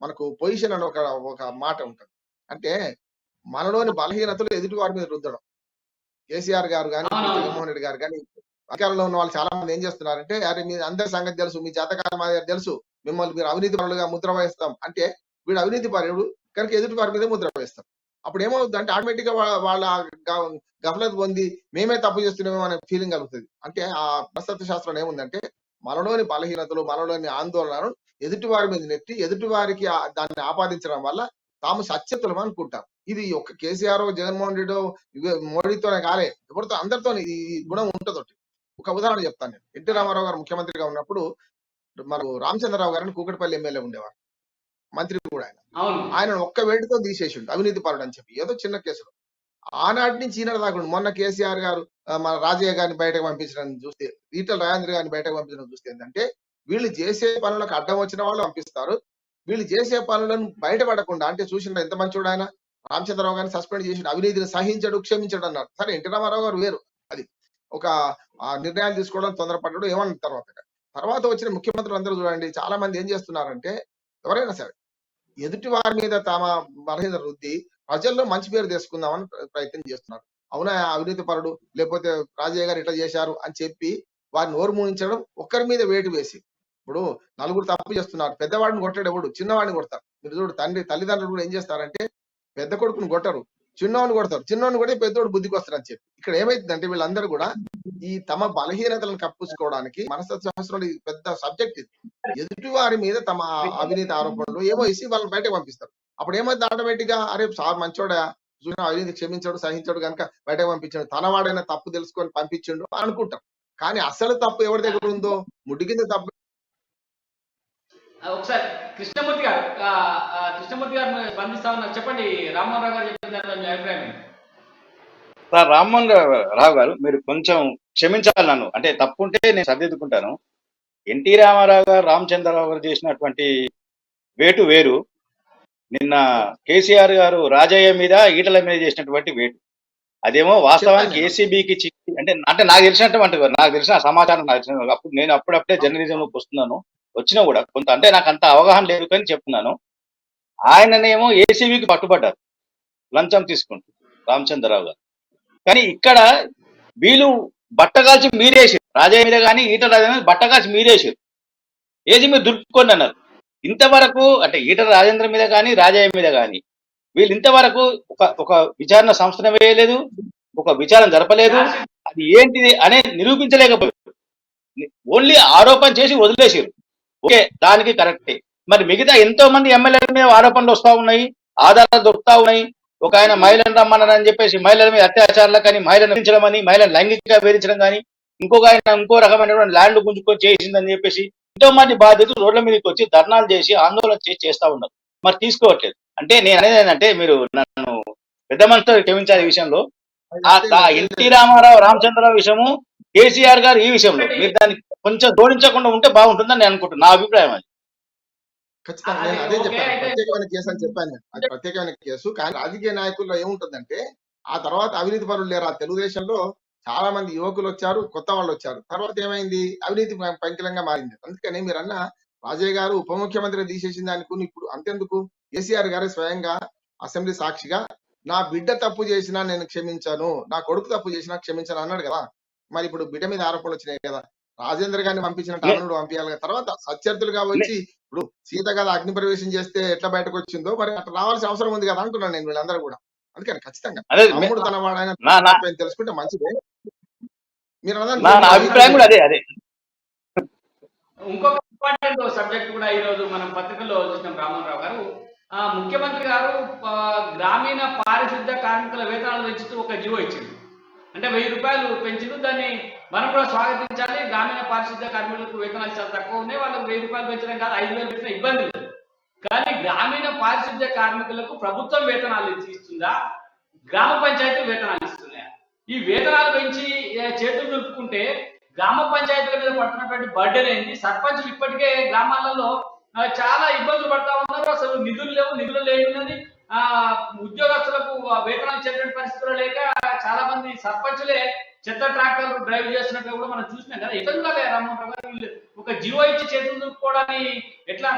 మనకు పొజిషన్ అని ఒక మాట ఉంటుంది. అంటే మనలోని బలహీనతలు ఎదుటి వారి మీద రుద్దడం. కేసీఆర్ గారు కానీ, జగన్మోహన్ రెడ్డి గారు కానీ, అధికారంలో ఉన్న వాళ్ళు చాలా మంది ఏం చేస్తున్నారంటే, అరే మీ అందరి సంగతి తెలుసు, మీ జాతకాల మా దగ్గర తెలుసు, మిమ్మల్ని మీరు అవినీతి పరులుగా ముద్ర వేస్తాం అంటే, వీడు అవినీతి పరుడు కనుక ఎదుటి వారి మీద ముద్ర వేస్తాం. అప్పుడు ఏమవుతుంది అంటే ఆటోమేటిక్ గా వాళ్ళ గఫలత్ పొంది మేమే తప్పు చేస్తున్నామేమో అనే ఫీలింగ్ కలుగుతుంది. అంటే ఆ మనస్తత్వ శాస్త్రం ఏముందంటే, మనలోని బలహీనతలు, మనలోని ఆందోళనను ఎదుటి వారి మీద నెట్టి ఎదుటి వారికి దాన్ని ఆపాదించడం వల్ల తాము సత్యతులం అనుకుంటారు. ఇది ఒక కేసీఆర్, జగన్మోహన్ రెడ్డి, మోడీతోనే కాలే, ఎవరితో అందరితో ఈ గుణం ఉంటదొకటి. ఒక ఉదాహరణ చెప్తాను నేను. ఎన్టీ రామారావు గారు ముఖ్యమంత్రిగా ఉన్నప్పుడు మన రామచంద్రరావు గారిని కూకట్పల్లి ఎమ్మెల్యే ఉండేవారు, మంత్రి కూడా ఆయన. ఆయన ఒక్క వేడితో తీసేసిండు అవినీతి పరుడు అని చెప్పి, ఏదో చిన్న కేసులో. ఆనాటి నుంచి ఈనాడు దాకా మొన్న కేసీఆర్ గారు మన రాజయ్య గారిని బయటకు పంపించడం చూస్తే, ఈటల రాజేంద్ర గారిని బయటకు పంపించడం చూస్తే ఏంటంటే, వీళ్ళు చేసే పనులకు అడ్డం వచ్చిన వాళ్ళు పంపిస్తారు. వీళ్ళు చేసే పనులను బయటపడకుండా, అంటే చూసిన ఎంత మంచోడు ఆయన, రామచంద్రరావు గారిని సస్పెండ్ చేసి అవినీతిని సహించడు, క్షమించడు అన్నారు. సరే, ఎన్టీ రామారావు గారు వేరు. అది ఒక నిర్ణయాలు తీసుకోవడం తొందరపడ్డాడు ఏమన్న తర్వాత వచ్చిన ముఖ్యమంత్రులు అందరూ చూడండి, చాలా మంది ఏం చేస్తున్నారంటే, ఎవరైనా సరే ఎదుటి వారి మీద తమ బలహీన రుద్ది ప్రజల్లో మంచి పేరు తీసుకుందామని ప్రయత్నం చేస్తున్నారు. అవునా అవినీతి పరుడు, లేకపోతే రాజయ్య గారు ఇట్లా చేశారు అని చెప్పి వారిని నోరు మూయించడం, ఒక్కరి మీద వేటు వేసి. ఇప్పుడు నలుగురు తప్పు చేస్తున్నారు, పెద్దవాడిని కొట్టాడు ఎవడు, చిన్నవాడిని కొడతారు. మీరు చూడు, తల్లిదండ్రులు కూడా ఏం చేస్తారంటే, పెద్ద కొడుకుని కొట్టరు, చిన్నవాడిని కొడతారు. చిన్నవాడిని కొడితే పెద్దోడు బుద్ధికి వస్తారని చెప్పి. ఇక్కడ ఏమైతుందంటే, వీళ్ళందరూ కూడా ఈ తమ బలహీనతలను కప్పుకోవడానికి మనస్తత్వ శాస్త్రంలో పెద్ద సబ్జెక్ట్ ఇది. ఎదుటి వారి మీద తమ అవినీతి ఆరోపణలు ఏమో ఇసి వాళ్ళని బయటకు పంపిస్తారు. అప్పుడు ఏమైంది, ఆటోమేటిక్ గా అరే సార్ మంచోడా, చూసిన అవినీతి క్షమించాడు, సహించాడు కనుక బయటకు పంపించాడు, తనవాడైనా తప్పు తెలుసుకొని పంపించిండు అనుకుంటాం. కానీ అసలు తప్పు ఎవరి దగ్గర ఉందో, ముడ్డి కింద తప్పు. ఒకసారి కృష్ణమూర్తి గారు స్పందిస్తా ఉన్నారు, చెప్పండి. రామ్మోహన్ గారు చెప్పిన మీ అభిప్రాయం ఏంటి? సార్ రామ్మోహన్ రావు గారు, మీరు కొంచెం క్షమించాలి నన్ను, అంటే తప్పుంటే నేను సరిదిద్దుకుంటాను. ఎన్టీ రామారావు గారు, రామచంద్రరావు గారు చేసినటువంటి వేటు వేరు, నిన్న కేసీఆర్ గారు రాజయ్య మీద, ఈటల మీద చేసినటువంటి వేటు అదేమో వాస్తవానికి ఏసీబీకి అంటే నాకు తెలిసిన సమాచారం, అప్పుడు నేను అప్పుడప్పుడే జర్నలిజంలోకి వస్తున్నాను, వచ్చినా కూడా కొంత, అంటే నాకు అంత అవగాహన లేదు కానీ చెప్తున్నాను. ఆయననేమో ఏసీబీకి పట్టుబడ్డారు లంచం తీసుకుంటూ రామచంద్రరావు గారు. కానీ ఇక్కడ వీళ్ళు బట్టగాల్చి మీరేసారు, రాజయ్య మీద కానీ ఈటల రాజయ్య మీద బట్టగాల్చి మీరేసారు, ఏది మీరు దుర్పుకోండి అన్నారు. ఇంతవరకు అంటే ఈటల రాజేంద్ర మీద కానీ రాజయ్య మీద కానీ వీళ్ళు ఇంతవరకు ఒక విచారణ సంస్థను వేయలేదు, ఒక విచారణ జరపలేదు, అది ఏంటిది అనేది నిరూపించలేకపోయారు. ఓన్లీ ఆరోపణ చేసి వదిలేసారు. ఓకే, దానికి కరెక్టే. మరి మిగతా ఎంతో మంది ఎమ్మెల్యేల మీద ఆరోపణలు వస్తా ఉన్నాయి, ఆధారాలు దొరుకుతా ఉన్నాయి. ఒక ఆయన మహిళను రమ్మన్నారని చెప్పేసి మహిళల మీద అత్యాచారాలు కానీ, మహిళను వేధించడం అని, మహిళను లైంగికంగా వేధించడం కానీ, ఇంకొక ఆయన ఇంకో రకమైనటువంటి ల్యాండ్ గుంజుకొని చేసిందని చెప్పేసి ఎంతో మంది బాధ్యతలు రోడ్ల మీదకి వచ్చి ధర్నాలు చేసి ఆందోళన చేస్తా ఉన్నారు. మరి తీసుకోవట్లేదు. అంటే నేను అనేది ఏంటంటే, మీరు నన్ను పెద్ద మనసుతో క్షమించాలి ఈ విషయంలో. ఎన్టీ రామారావు, రామచంద్రరావు విషయము, కేసీఆర్ గారు ఈ విషయంలో మీరు దాన్ని కొంచెం జోడించకుండా ఉంటే బాగుంటుందని నేను అనుకుంటున్నాను. నా అభిప్రాయం అది. ఖచ్చితంగా నేను అదే చెప్పాను, ప్రత్యేకమైన కేసు అని చెప్పాను. అది ప్రత్యేకమైన కేసు. కానీ రాజకీయ నాయకుల్లో ఏముంటుందంటే, ఆ తర్వాత అవినీతి పరులు లేరు. ఆ తెలుగుదేశంలో చాలా మంది యువకులు వచ్చారు, కొత్త వాళ్ళు వచ్చారు. తర్వాత ఏమైంది, అవినీతి పంకిలంగా మారింది. అందుకని మీరన్న రాజయ్య గారు ఉప ముఖ్యమంత్రి తీసేసిన దానికి ఇప్పుడు అంతెందుకు, కేసీఆర్ గారు స్వయంగా అసెంబ్లీ సాక్షిగా నా బిడ్డ తప్పు చేసినా నేను క్షమించాను, నా కొడుకు తప్పు చేసినా క్షమించాను అన్నాడు కదా. మరి ఇప్పుడు బిడ్డ మీద ఆరోపణలు వచ్చినాయి కదా, రాజేంద్ర గారిని పంపించినట్టు లే- అమనుడు పంపించాలి కదా. తర్వాత సత్యర్థులుగా లే- వచ్చి ఇప్పుడు సీత కదా అగ్ని ప్రవేశం చేస్తే ఎట్లా బయటకు వచ్చిందో మరి అట్లా రావాల్సిన అవసరం ఉంది కదా అంటున్నాను నేను వీళ్ళందరూ కూడా. అందుకని ఖచ్చితంగా అదే తమ్ముడు తన వాడైన నా నా తప్పని తెలుసుకుంటే మంచిదే. మీరు అన్నదాన్ని నా నా పూర్తిగా అభిప్రాయం కూడా అదే. ఇంకొక ఇంపార్టెంట్ సబ్జెక్ట్ కూడా ఈరోజు మనం పత్రికల్లో చూసినాం. రామోహన్ గారు ముఖ్యమంత్రి గారు గ్రామీణ పారిశుద్ధ్య కార్మికుల వేతనాలు పెంచుతూ ఒక జీవో ఇచ్చింది. అంటే 1000 రూపాయలు పెంచిండు. దాన్ని మనం కూడా స్వాగతించాలి. గ్రామీణ పారిశుద్ధ్య కార్మికులకు వేతనాలు చాలా తక్కువ ఉన్నాయి, వాళ్ళకి 1000 రూపాయలు పెంచడం కాదు, 5000 పెంచిన ఇబ్బంది లేదు. కానీ గ్రామీణ పారిశుద్ధ్య కార్మికులకు ప్రభుత్వం వేతనాలు ఇస్తుందా, గ్రామ పంచాయతీ వేతనాలు ఇస్తున్నాయా? ఈ వేతనాలు పెంచి చేతులు దులుపుకుంటే గ్రామ పంచాయతీల మీద పడుతున్నటువంటి బర్డెన్ ఏంటి? సర్పంచులు ఇప్పటికే గ్రామాలలో చాలా ఇబ్బందులు పడతా ఉన్నారు. అసలు నిధులు లేవు, నిధులు లేనిది ఉద్యోగస్తులకు వేతనాలు ఇచ్చేటువంటి పరిస్థితులు లేక చాలా మంది సర్పంచులే చెత్త ట్రాక్టర్లు డ్రైవ్ చేస్తున్నట్టు కూడా మనం చూసినాం కదా. ఎట్లా చూడాలి రామ్మోహన్ గారు? ఒక జీవో ఇచ్చి చేతులు దులుపుకోవడాన్ని ఎట్లా?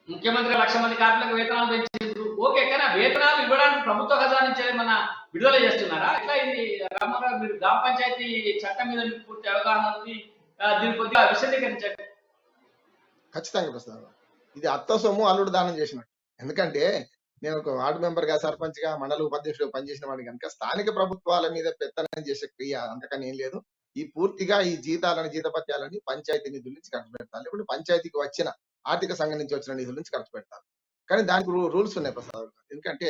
ముఖ్యమంత్రి 1,00,000 మంది కార్మికులకు వేతనాలు పెంచారు, ఓకే, కానీ ఆ వేతనాలు ఇవ్వడానికి ప్రభుత్వ ఖజానా నుంచి ఏమైనా విడుదల చేస్తున్నారా? ఇట్లా ఇది రామారావు, మీరు గ్రామ పంచాయతీ చట్టం మీద మీకు పూర్తి అవగాహన ఉంది, దీన్ని కొద్దిగా విశదీకరించండి. ఖచ్చితంగా ప్రస్తావన. ఇది అత్త సొమ్ము అల్లుడు దానం చేసినట్టు. ఎందుకంటే నేను ఒక వార్డు మెంబర్ గా, సర్పంచ్ గా, మండల ఉపాధ్యక్షుడు పనిచేసిన వాడిని కనుక స్థానిక ప్రభుత్వాల మీద పెత్తనం చేసే క్రియ అంతకని ఏం లేదు. ఈ పూర్తిగా ఈ జీతపత్యాలని పంచాయతీ నిధుల నుంచి ఖర్చు పెడతారు, లేకుంటే పంచాయతీకి వచ్చిన ఆర్థిక సంఘం నుంచి వచ్చిన నిధుల నుంచి ఖర్చు పెడతారు. కానీ దానికి రూల్స్ ఉన్నాయి ప్రసాద్. ఎందుకంటే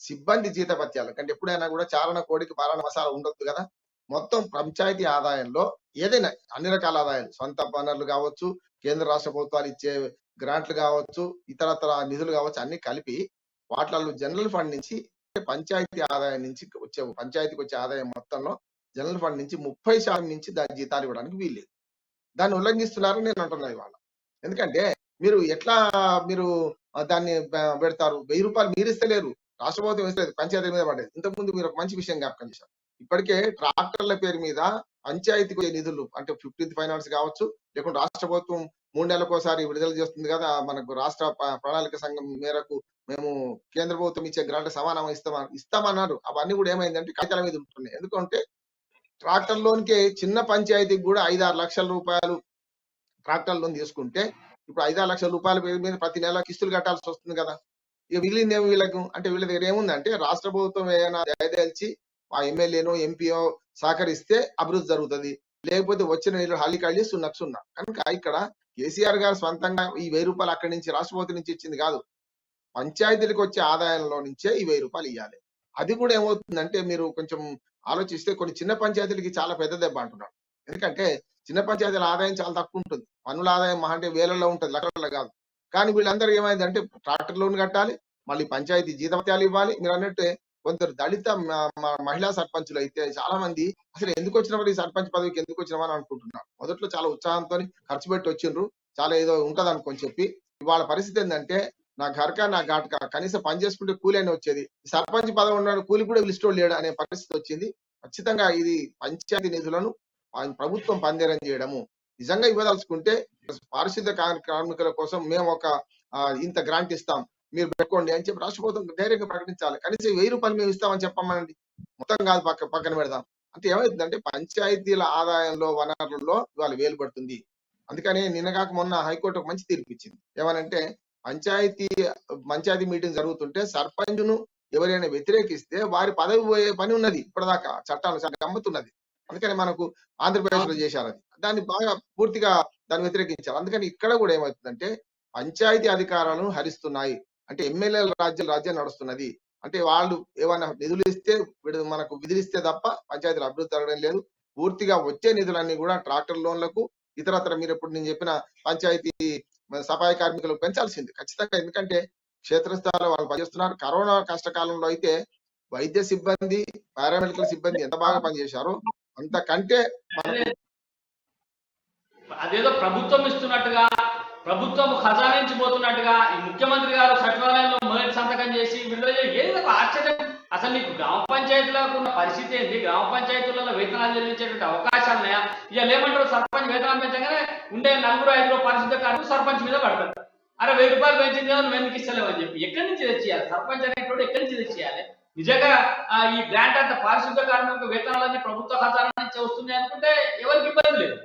సిబ్బంది జీతపత్యాలు కంటే ఎప్పుడైనా కూడా చారణ కోడికి పాలన మసాలా ఉండొద్దు కదా. మొత్తం పంచాయతీ ఆదాయంలో ఏదైనా అన్ని రకాల ఆదాయాలు, సొంత వనరులు కావచ్చు, కేంద్ర రాష్ట్ర ప్రభుత్వాలు ఇచ్చే గ్రాంట్లు కావచ్చు, ఇతరత్ర నిధులు కావచ్చు, అన్ని కలిపి వాటిలో జనరల్ ఫండ్ నుంచి పంచాయతీ ఆదాయం నుంచి పంచాయతీకి వచ్చే ఆదాయం మొత్తంలో జనరల్ ఫండ్ నుంచి 30% నుంచి దాని జీతాలు ఇవ్వడానికి వీల్లేదు. దాన్ని ఉల్లంఘిస్తున్నారని నేను అంటున్నాను ఇవాళ. ఎందుకంటే మీరు ఎట్లా మీరు దాన్ని పెడతారు? 1000 రూపాయలు మీరు ఇస్తలేరు, రాష్ట్ర ప్రభుత్వం ఇస్తలేదు, పంచాయతీ మీద పడేది. ఇంతకుముందు మీరు ఒక మంచి విషయం జ్ఞాపకం చేశారు. ఇప్పటికే ట్రాక్టర్ల పేరు మీద పంచాయతీకి నిధులు అంటే 15th ఫైనాన్స్ కావచ్చు, లేకుంటే రాష్ట్ర ప్రభుత్వం 3 నెలలకోసారి విడుదల చేస్తుంది కదా, మనకు రాష్ట్ర ప్రణాళిక సంఘం మేరకు మేము కేంద్ర ప్రభుత్వం ఇచ్చే గ్రాంట్ సమానం ఇస్తామన్నారు. అవన్నీ కూడా ఏమైందంటే కాగితాల మీద ఉంటున్నాయి. ఎందుకంటే ట్రాక్టర్ లోన్కి చిన్న పంచాయతీకి కూడా 5-6 లక్షల రూపాయలు ట్రాక్టర్ లోన్ తీసుకుంటే ఇప్పుడు 5-6 లక్షల రూపాయల పేరు మీద ప్రతి నెల కిస్తులు కట్టాల్సి వస్తుంది కదా. ఇక మిగిలిందేమో వీళ్ళకు అంటే వీళ్ళ దగ్గర ఏముందంటే రాష్ట్ర ప్రభుత్వం ఏమైనా దయదలిచి ఆ ఎమ్మెల్యేనో ఎంపీఓ సహకరిస్తే అభివృద్ధి జరుగుతుంది, లేకపోతే వచ్చిన నీళ్ళు హల్లి ఖాళీ సున్నా. కనుక ఇక్కడ కేసీఆర్ గారు స్వంతంగా ఈ 1000 రూపాయలు అక్కడి నుంచి రాష్ట్ర ప్రభుత్వం నుంచి ఇచ్చింది కాదు, పంచాయతీలకు వచ్చే ఆదాయంలో నుంచే ఈ 1000 రూపాయలు ఇవ్వాలి. అది కూడా ఏమవుతుందంటే మీరు కొంచెం ఆలోచిస్తే కొన్ని చిన్న పంచాయతీలకి చాలా పెద్ద దెబ్బ అంటున్నాడు. ఎందుకంటే చిన్న పంచాయతీల ఆదాయం చాలా తక్కువ ఉంటుంది, పన్నుల ఆదాయం మహా అంటే వేలల్లో ఉంటుంది, లక్షల్లో కాదు. కానీ వీళ్ళందరూ ఏమైందంటే ట్రాక్టర్ లోన్ కట్టాలి, మళ్ళీ పంచాయతీ జీతభత్యాలు ఇవ్వాలి. మీరు అన్నట్టే కొందరు దళిత మహిళా సర్పంచులు అయితే చాలా మంది అసలు ఎందుకు వచ్చినప్పుడు ఈ సర్పంచ్ పదవికి ఎందుకు వచ్చినామని అనుకుంటున్నారు. మొదట్లో చాలా ఉత్సాహంతో ఖర్చు పెట్టి వచ్చిండ్రు, చాలా ఏదో ఉంటది అనుకొని చెప్పి. ఇవాళ పరిస్థితి ఏంటంటే నా ఘర్కా నా ఘాట్కా, కనీసం పని చేసుకుంటే కూలి అయినా వచ్చేది, సర్పంచ్ పదవి ఉన్నాడు కూలి కూడా లిస్టో లేడు అనే పరిస్థితి వచ్చింది. ఖచ్చితంగా ఇది పంచాయతీ నిధులను ప్రభుత్వం పందేరం చేయడము. నిజంగా ఇవ్వదలుచుకుంటే పారిశుద్ధ్య కార్మికుల కోసం మేము ఒక ఇంత గ్రాంట్ ఇస్తాం, మీరు పెట్టుకోండి అని చెప్పి రాష్ట్ర ప్రభుత్వం ధైర్యంగా ప్రకటించాలి. కనీసం 1000 రూపాయలు మేము ఇస్తామని చెప్పమనండి, మొత్తం కాదు పక్కన పెడదాం అంటే ఏమవుతుందంటే పంచాయతీల ఆదాయంలో వనరుల్లో ఇవాళ వేలు పడుతుంది. అందుకని నిన్నగాక మొన్న హైకోర్టు ఒక మంచి తీర్పు ఇచ్చింది. ఏమనంటే పంచాయతీ మీటింగ్ జరుగుతుంటే సర్పంచ్ను ఎవరైనా వ్యతిరేకిస్తే వారి పదవి పోయే పని ఉన్నది. ఇప్పటిదాకా చట్టాలు చాలా గమ్మతున్నది. అందుకని మనకు ఆంధ్రప్రదేశ్ లో చేశారు అది, దాన్ని బాగా పూర్తిగా దాన్ని వ్యతిరేకించారు. అందుకని ఇక్కడ కూడా ఏమవుతుందంటే పంచాయతీ అధికారాలను హరిస్తున్నాయి, అంటే ఎమ్మెల్యేల రాజ్యం నడుస్తున్నది. అంటే వాళ్ళు ఏమైనా నిధులు ఇస్తే మనకు విధులిస్తే తప్ప పంచాయతీలు అభివృద్ధి జరగడం లేదు. పూర్తిగా వచ్చే నిధులన్నీ కూడా ట్రాక్టర్ లోన్లకు ఇతరత్ర మీరు ఎప్పుడు నేను చెప్పిన పంచాయతీ సఫాయి కార్మికులకు పెంచాల్సింది ఖచ్చితంగా. ఎందుకంటే క్షేత్రస్థాయిలో వాళ్ళు పనిచేస్తున్నారు. కరోనా కష్టకాలంలో అయితే వైద్య సిబ్బంది, పారామెడికల్ సిబ్బంది ఎంత బాగా పనిచేశారో అంతకంటే అదేదో ప్రభుత్వం ఇస్తున్నట్టుగా, ప్రభుత్వం ఖజానా నుంచి పోతున్నట్టుగా ఈ ముఖ్యమంత్రి గారు సచివాలయంలో మొదటి సంతకం చేసి విడుదల ఏదో ఆశ్చర్యం. అసలు నీకు గ్రామ పంచాయతీలకు ఉన్న పరిస్థితి ఏంటి? గ్రామ పంచాయతీలలో వేతనాలు చెల్లించేటువంటి అవకాశాలు ఉన్నాయా? ఇక ఏమంటారు, సర్పంచ్ వేతనం పెంచగానే ఉండే 4-5 పారిశుద్ధ్య కార్మికులు సర్పంచ్ మీద పడతారు. అరే 1000 రూపాయలు పెంచింది కదా నువ్వు ఎందుకు ఇస్తలేవు అని చెప్పి ఎక్కడి నుంచి తెచ్చేయాలి? సర్పంచ్ అనేటువంటి ఎక్కడి నుంచి తెచ్చేయాలి? నిజంగా ఈ గ్రాంట్ అంత పారిశుద్ధ కార్మికులకు వేతనాలన్నీ ప్రభుత్వ ఖజానా నుంచి వస్తున్నాయి అనుకుంటే ఎవరికి ఇబ్బంది లేదు.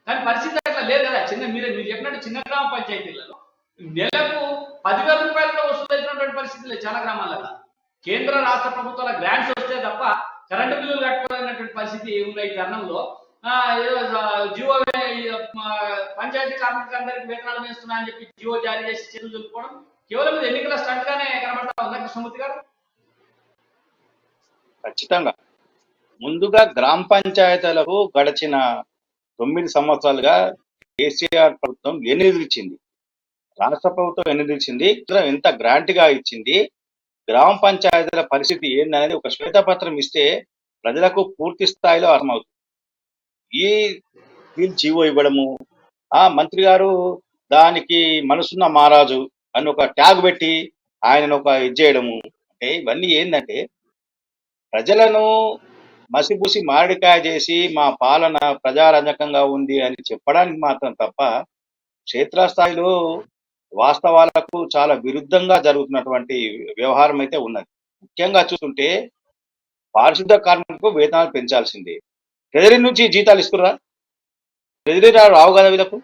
కానీ పరిస్థితి అట్లా లేదు కదా. మీరు చెప్పినట్టు చిన్న గ్రామ పంచాయతీలలో నెలకు 10,000 రూపాయలు కూడా వసూలవుతున్నటువంటి పరిస్థితి లేదు చాలా గ్రామాలలో. కేంద్ర రాష్ట్ర ప్రభుత్వాల గ్రాంట్స్ వస్తే తప్ప కరెంటు బిల్లులు కట్టుకోవాలన్నటువంటి పరిస్థితి ఉన్న ఈ తరుణంలో ఏదో జియో పంచాయతీ కార్మికులందరికీ వేతనాలు వేస్తున్నా అని చెప్పి జియో జారీ చేసి చేతులు దులుపుకోవడం కేవలం ఇది ఎన్నికల స్టంట్ గానే కనబడతా ఉందా కృష్ణమూర్తి గారు? ఖచ్చితంగా. ముందుగా గ్రామ పంచాయతీలకు గడిచిన 9 సంవత్సరాలుగా కేసీఆర్ ప్రభుత్వం ఎన్ని నిధులు ఇచ్చింది, రాష్ట్ర ప్రభుత్వం ఎన్ని నిధులు ఇచ్చింది, ఎంత గ్రాంట్ గా ఇచ్చింది, గ్రామ పంచాయతీల పరిస్థితి ఏందనేది ఒక శ్వేతపత్రం ఇస్తే ప్రజలకు పూర్తి స్థాయిలో అర్థమవుతుంది. ఈ జీవో ఇవ్వడము, ఆ మంత్రి గారు దానికి మనసున్న మహారాజు అని ఒక ట్యాగ్ పెట్టి ఆయనను ఒక ఇది చేయడము, అంటే ఇవన్నీ ఏంటంటే ప్రజలను మసిపూసి మామిడికాయ చేసి మా పాలన ప్రజారంజకంగా ఉంది అని చెప్పడానికి మాత్రం తప్ప క్షేత్రస్థాయిలో వాస్తవాలకు చాలా విరుద్ధంగా జరుగుతున్నటువంటి వ్యవహారం అయితే ఉన్నది. ముఖ్యంగా చూస్తుంటే పారిశుద్ధ కార్మికులకు వేతనాలు పెంచాల్సిందే. ట్రెజరీ నుంచి జీతాలు ఇస్తుర్రా? ట్రెజరీ రావు కదా వీళ్ళకు.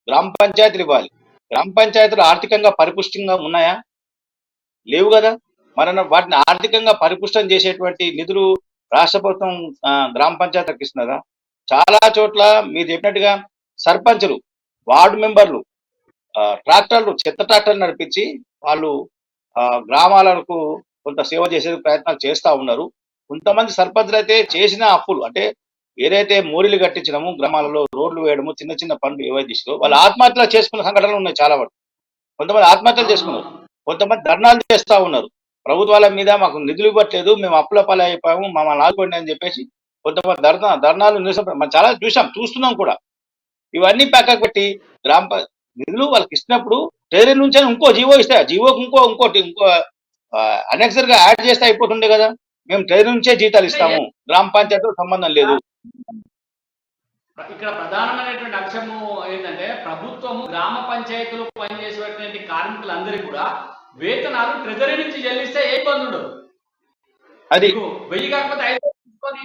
గ్రామ పంచాయతీలు ఇవ్వాలి. గ్రామ పంచాయతీలు ఆర్థికంగా పరిపుష్టంగా ఉన్నాయా? లేవు కదా. మన వాటిని ఆర్థికంగా పరిపుష్టం చేసేటువంటి నిధులు రాష్ట్ర ప్రభుత్వం గ్రామ పంచాయతీలకు ఇస్తున్నదా? చాలా చోట్ల మీరు చెప్పినట్టుగా సర్పంచులు, వార్డు మెంబర్లు ట్రాక్టర్లు, చెత్త ట్రాక్టర్లు నడిపించి వాళ్ళు గ్రామాలకు కొంత సేవ చేసే ప్రయత్నాలు చేస్తూ ఉన్నారు. కొంతమంది సర్పంచులు అయితే చేసిన అప్పులు, అంటే ఏదైతే మోరీలు కట్టించడము, గ్రామాలలో రోడ్లు వేయడము, చిన్న చిన్న పనులు ఏవైతే చేసారో వాళ్ళు ఆత్మహత్యలు చేసుకున్న సంఘటనలు ఉన్నాయి చాలా వరకు. కొంతమంది ఆత్మహత్యలు చేసుకున్నారు, కొంతమంది ధర్నాలు చేస్తూ ఉన్నారు. ప్రభుత్వాల మీద మాకు నిధులు ఇవ్వట్లేదు, మేము అప్పుల పాలు అయిపోయాము, మమ్మల్ని ఆదుకోండి అని చెప్పేసి కొంతమంది ధర్నాలు మనం చాలా చూస్తున్నాం కూడా. ఇవన్నీ పక్కకు పెట్టి గ్రామ నిధులు వాళ్ళకి ఇచ్చినప్పుడు ట్రెజరీ నుంచి ఇంకో జీవో ఇస్తే జీవోకి ఇంకోటి అనెక్సర్ గా యాడ్ చేస్తే అయిపోతుండే కదా. మేము ట్రెజరీ నుంచే జీతాలు ఇస్తాము, గ్రామ పంచాయతీతో సంబంధం లేదు. ఇక్కడ ప్రధానమైనటువంటి అంశము ఏంటంటే ప్రభుత్వము గ్రామ పంచాయతీలో పనిచేసేటువంటి కార్మికులందరికీ కూడా వేతనాలు ట్రెజరీ నుంచి చెల్లిస్తే ఏ ఇబ్బంది ఉండదు. అది 1000 కాకపోతే 5 తీసుకొని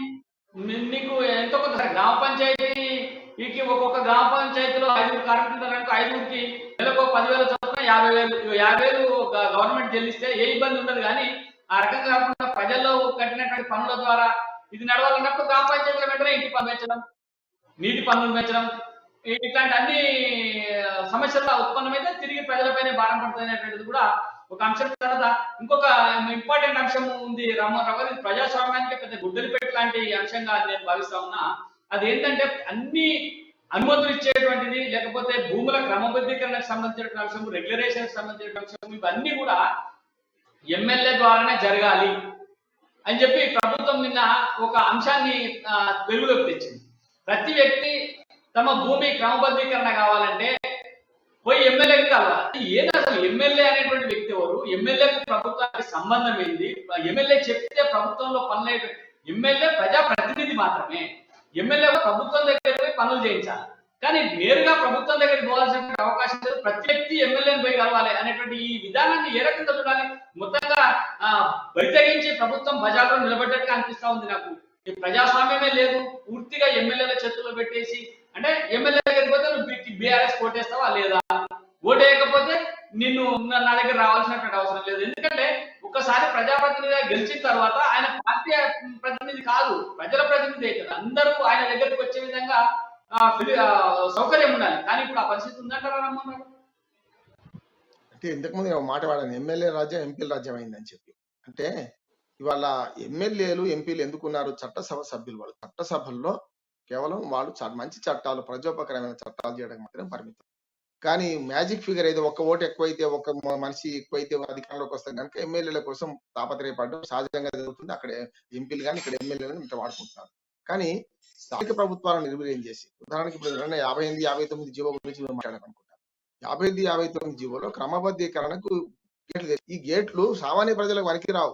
నీకు ఎంతో కొంత గ్రామ పంచాయతీకి ఒక్కొక్క గ్రామ పంచాయతీలో 5 కార్మికులు అనుకో, 5కి నెలకు 10,000 చొప్పున 50,000 గవర్నమెంట్ చెల్లిస్తే ఏ ఇబ్బంది ఉండదు. కానీ ఆ రకంగా కాకుండా ప్రజల్లో కట్టినటువంటి పనుల ద్వారా ఇది నడవాలన్నప్పుడు గ్రామ పంచాయతీల వెంటనే ఇంటి పన్ను పెంచడం, నీటి పన్నులు పెంచడం, ఇట్లాంటి అన్ని సమస్యల ఉత్పన్నమైతే తిరిగి ప్రజలపైనే భారం పడుతుంది అనేటువంటిది కూడా ఒక అంశం. తర్వాత ఇంకొక ఇంపార్టెంట్ అంశం ఉంది రామ్మోహన్ రావు గారు, ప్రజాస్వామ్యానికి పెద్ద గుడ్డలిపెట్టు లాంటి అంశంగా నేను భావిస్తా ఉన్నా. అది ఏంటంటే అన్ని అనుమతులు ఇచ్చేటువంటిది, లేకపోతే భూముల క్రమబద్ధీకరణకు సంబంధించిన అంశం, రెగ్యులరేషన్ సంబంధించిన అంశం, ఇవన్నీ కూడా ఎమ్మెల్యే ద్వారానే జరగాలి అని చెప్పి ప్రభుత్వం నిన్న ఒక అంశాన్ని వెలుగులోకి తెచ్చింది. ప్రతి వ్యక్తి తమ భూమి క్రమబద్ధీకరణ కావాలంటే పోయి ఎమ్మెల్యేకి కావాలి. ఏది అసలు ఎమ్మెల్యే అనేటువంటి వ్యక్తి ఎవరు? ఎమ్మెల్యేకు ప్రభుత్వానికి సంబంధం ఏంది? ఎమ్మెల్యే చెప్తే ప్రభుత్వంలో పనులు, ఎమ్మెల్యే ప్రజాప్రతినిధి మాత్రమే. ఎమ్మెల్యే ప్రభుత్వం దగ్గర పోయి పనులు చేయించాలి, కానీ నేరుగా ప్రభుత్వం దగ్గరికి పోవాల్సిన అవకాశం లేదు. ప్రతి వ్యక్తి ఎమ్మెల్యేని పోయి కలవాలి అనేటువంటి ఈ విధానాన్ని ఏ రకంగా చూడాలి? మొత్తంగా బరితెగించి ప్రభుత్వం బజార్లో నిలబడ్డట్టుగా అనిపిస్తా ఉంది నాకు. ఈ ప్రజాస్వామ్యమే లేదు, పూర్తిగా ఎమ్మెల్యేల చేతుల్లో పెట్టేసి, అంటే ఎమ్మెల్యే దగ్గరికి పోతే నువ్వు బీఆర్ఎస్ ఓటేస్తావా లేదా, ఓటేయకపోతే నిన్ను నా దగ్గర రావాల్సినటువంటి అవసరం లేదు. ఎందుకంటే ఒక్కసారి ప్రజాప్రతినిధిగా గెలిచిన తర్వాత ఆయన పార్టీ ప్రతినిధి కాదు, ప్రజల ప్రతినిధి అవుతుంది. అందరూ ఆయన దగ్గరికి వచ్చే విధంగా సౌకర్యం ఉండాలి. కానీ ఇప్పుడు ఆ పరిస్థితి ఉందంటారా రమ్మన్నారు? అంటే ఇంతకుముందు మాట వాడాను, ఎమ్మెల్యే రాజ్యం ఎంపీల రాజ్యం అయిందని చెప్పి. అంటే ఇవాళ ఎమ్మెల్యేలు ఎంపీలు ఎందుకున్నారు? చట్టసభ సభ్యులు. వాళ్ళు చట్టసభల్లో కేవలం వాళ్ళు మంచి చట్టాలు, ప్రజోపకరమైన చట్టాలు చేయడానికి మాత్రమే పరిమితం. కానీ మ్యాజిక్ ఫిగర్ ఏదో ఒక ఓటు ఎక్కువైతే, ఒక మనిషి ఎక్కువైతే అధికారంలోకి వస్తే కనుక ఎమ్మెల్యేల కోసం తాపత్రయపడడం సహజంగా జరుగుతుంది. అక్కడ ఎంపీలు కానీ ఇక్కడ ఎమ్మెల్యేలు ఇంత వాడుకుంటున్నారు. కానీ స్థానిక ప్రభుత్వాలను నిర్వీర్యం చేసి, ఉదాహరణకి ఇప్పుడు 58, 59 జీవో గురించి మాట్లాడాలనుకుంటారు. 58, 59 జీవోలో క్రమబద్ధీకరణకు గేట్లు, ఈ గేట్లు సామాన్య ప్రజలకు వరకు రావు,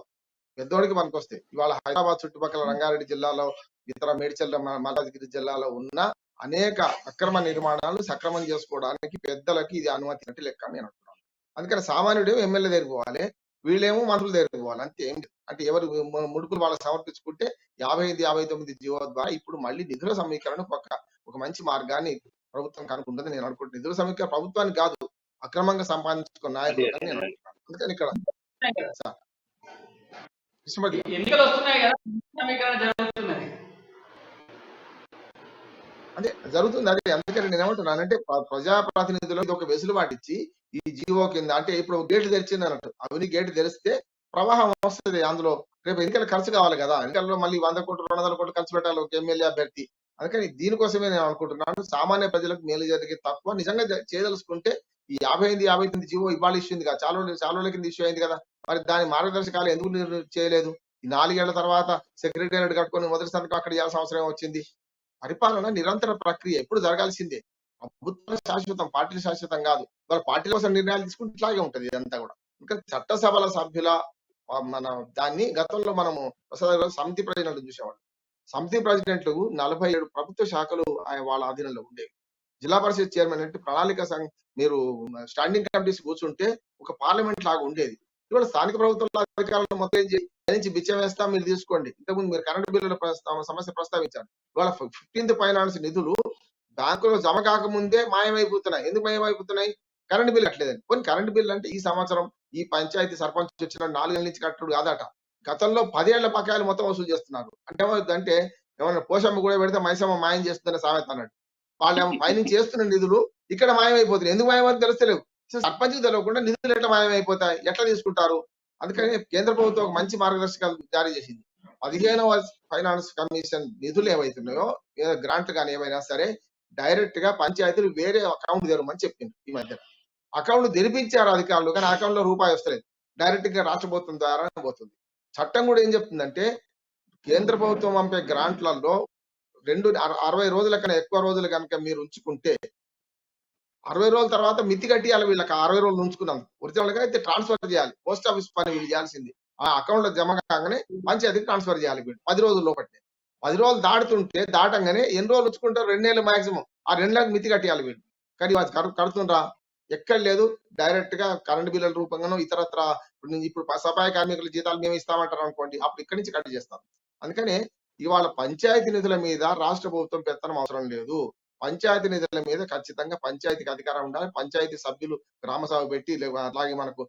పెద్దోడికి పనికొస్తాయి. ఇవాళ హైదరాబాద్ చుట్టుపక్కల రంగారెడ్డి జిల్లాలో, ఇతర మేడ్చల్ మల్కాజ్గిరి జిల్లాలో ఉన్న అనేక అక్రమ నిర్మాణాలు సక్రమం చేసుకోవడానికి పెద్దలకి ఇది అనుమతి లెక్క అని నేను అంటున్నాను. అందుకని సామాన్యుడేమో ఎమ్మెల్యే దగ్గరికి పోవాలి, వీళ్ళేమో మంత్రుల దగ్గరికి పోవాలి, అంతే. ఏం లేదు. అంటే ఎవరు ముడుపులు వాళ్ళకి సమర్పించుకుంటే 58, 59 జీవో ద్వారా ఇప్పుడు మళ్ళీ నిధుల సమీకరణకు ఒక మంచి మార్గాన్ని ప్రభుత్వం కనుక్కుంటుంది నేను అనుకుంటున్నాను. నిధుల సమీకరణ ప్రభుత్వానికి కాదు, అక్రమంగా సంపాదించుకున్న నాయకులు కానీ నేను అనుకుంటున్నాను. అందుకని ఇక్కడ సార్ కృష్ణమూర్తి గారు, ఎన్నికలు వస్తున్నాయి కదా, సమీకరణ జరుగుతున్నది. అదే జరుగుతుంది. అదే అందుకని నేను ఏమంటున్నానంటే ప్రజాప్రతినిధులు ఇది ఒక వెసులుబాటు ఇచ్చి ఈ జీవో కింద, అంటే ఇప్పుడు గేట్లు తెరిచింది అన్నట్టు, అవన్నీ గేట్లు తెరిస్తే ప్రవాహం వస్తుంది. అందులో రేపు ఎన్నికల ఖర్చు కావాలి కదా, ఎన్నికల్లో మళ్ళీ 100 కోట్లు 200 కోట్లు ఖర్చు పెట్టాలి ఒక ఎమ్మెల్యే అభ్యర్థి. అందుకని దీనికోసమే నేను అనుకుంటున్నాను, సామాన్య ప్రజలకు మేలు జరిగే తక్కువ నిజంగా చేయదలుచుకుంటే ఈ 58, 59 జీవో ఇవాళ ఇష్యూ ఉంది కదా, చాలా రోజుల కింద ఇష్యూ అయింది కదా, మరి దాని మార్గదర్శకాలు ఎందుకు చేయలేదు? ఈ 4 ఏళ్ల తర్వాత సెక్రటేరియట్ కట్టుకొని మొదటి సంతకం అక్కడ చేయాల్సిన అవసరం వచ్చింది. పరిపాలన నిరంతర ప్రక్రియ, ఎప్పుడు జరగాల్సిందే. ప్రభుత్వం శాశ్వతం, పార్టీలు శాశ్వతం కాదు. వాళ్ళ పార్టీల కోసం నిర్ణయాలు తీసుకుంటే ఇట్లాగే ఉంటది ఇదంతా కూడా. ఇంకా చట్టసభల సభ్యుల మన దాన్ని గతంలో మనము సమితి ప్రెసిడెంట్లు చూసేవాళ్ళు. సమితి ప్రెసిడెంట్లు 47 ప్రభుత్వ శాఖలు వాళ్ళ ఆధీనంలో ఉండేవి. జిల్లా పరిషత్ చైర్మన్ అంటే ప్రణాళిక మీరు స్టాండింగ్ కమిటీస్ కూర్చుంటే ఒక పార్లమెంట్ లాగా ఉండేది. ఇవాళ స్థానిక ప్రభుత్వంలో అధికారులను మొత్తం నుంచి బిచ్చం వేస్తా మీరు తీసుకోండి. ఇంతకుముందు మీరు కరెంటు బిల్లుల సమస్య ప్రస్తావించారు. ఇవాళ 15th ఫైనాన్స్ నిధులు బ్యాంకులో జమ కాకముందే మాయమైపోతున్నాయి. ఎందుకు మాయమైపోతున్నాయి? కరెంటు బిల్లు కట్టలేదని. కొన్ని కరెంటు బిల్లు అంటే ఈ సంవత్సరం ఈ పంచాయతీ సర్పంచ్ వచ్చిన 4 ఏళ్ల నుంచి కట్టడు కాదట, గతంలో 10 ఏళ్ల బకాయిలు మొత్తం వసూలు చేస్తున్నారు. అంటే ఏమవుతుందంటే ఏమన్నా పోషమ్మ కూడా పెడితే మైసమ్మ మాయం చేస్తుందనే సామెత అన్నట్టు. వాళ్ళు పైనుంచి చేస్తున్న నిధులు ఇక్కడ మాయమైపోతున్నాయి. ఎందుకు మాయమైతే తెలుస్తలేవు. సర్పంచ్ తెలియకుండా నిధులు ఎట్లా మాయమైపోతాయి, ఎట్లా తీసుకుంటారు? అందుకని కేంద్ర ప్రభుత్వం ఒక మంచి మార్గదర్శకాలు జారీ చేసింది. 15వ ఫైనాన్స్ కమిషన్ నిధులు ఏవైతున్నాయో గ్రాంట్లు కానీ ఏమైనా సరే డైరెక్ట్ గా పంచాయతీలు వేరే అకౌంట్ తెరవమని చెప్పింది. ఈ మధ్య అకౌంట్ తెరిపించారు అధికారులు, కానీ అకౌంట్ లో రూపాయి వస్తలేదు, డైరెక్ట్ గా రాష్ట్ర ప్రభుత్వం ద్వారా పోతుంది. చట్టం కూడా ఏం చెప్తుందంటే కేంద్ర ప్రభుత్వం పంపే గ్రాంట్లలో 60 రోజుల కన్నా ఎక్కువ రోజులు కనుక మీరు ఉంచుకుంటే 60 రోజుల తర్వాత మితి కట్టియాలి. వీళ్ళకి 60 రోజులు ఉంచుకున్నాం ఒరిజినల్ గా అయితే ట్రాన్స్ఫర్ చేయాలి. పోస్ట్ ఆఫీస్ పని వీళ్ళు చేయాల్సింది. ఆ అకౌంట్ లో జమ కాగానే పంచాయతీకి ట్రాన్స్ఫర్ చేయాలి వీళ్ళు 10 రోజుల లోపట్టే. 10 రోజులు దాటంగానే ఎన్ని రోజులు ఉంచుకుంటారు? 2 నెలలు మాక్సిమం. ఆ 2 నెలలకు మితి కట్టియాలి వీళ్ళు. కానీ కడుతుండ్రా? ఎక్కడ లేదు. డైరెక్ట్ గా కరెంట్ బిల్లుల రూపంగానో ఇతరత్ర ఇప్పుడు సఫాయి కార్మికుల జీతాలు మేము ఇస్తామంటారు అనుకోండి, అప్పుడు ఇక్కడి నుంచి కట్ చేస్తాం. అందుకనే ఇవాళ పంచాయతీ నిధుల మీద రాష్ట్ర ప్రభుత్వం పెత్తనం అవసరం లేదు. పంచాయతీ నిధుల మీద ఖచ్చితంగా పంచాయతీకి అధికారం ఉండాలి. పంచాయతీ సభ్యులు గ్రామ సభ పెట్టి అలాగే మనకు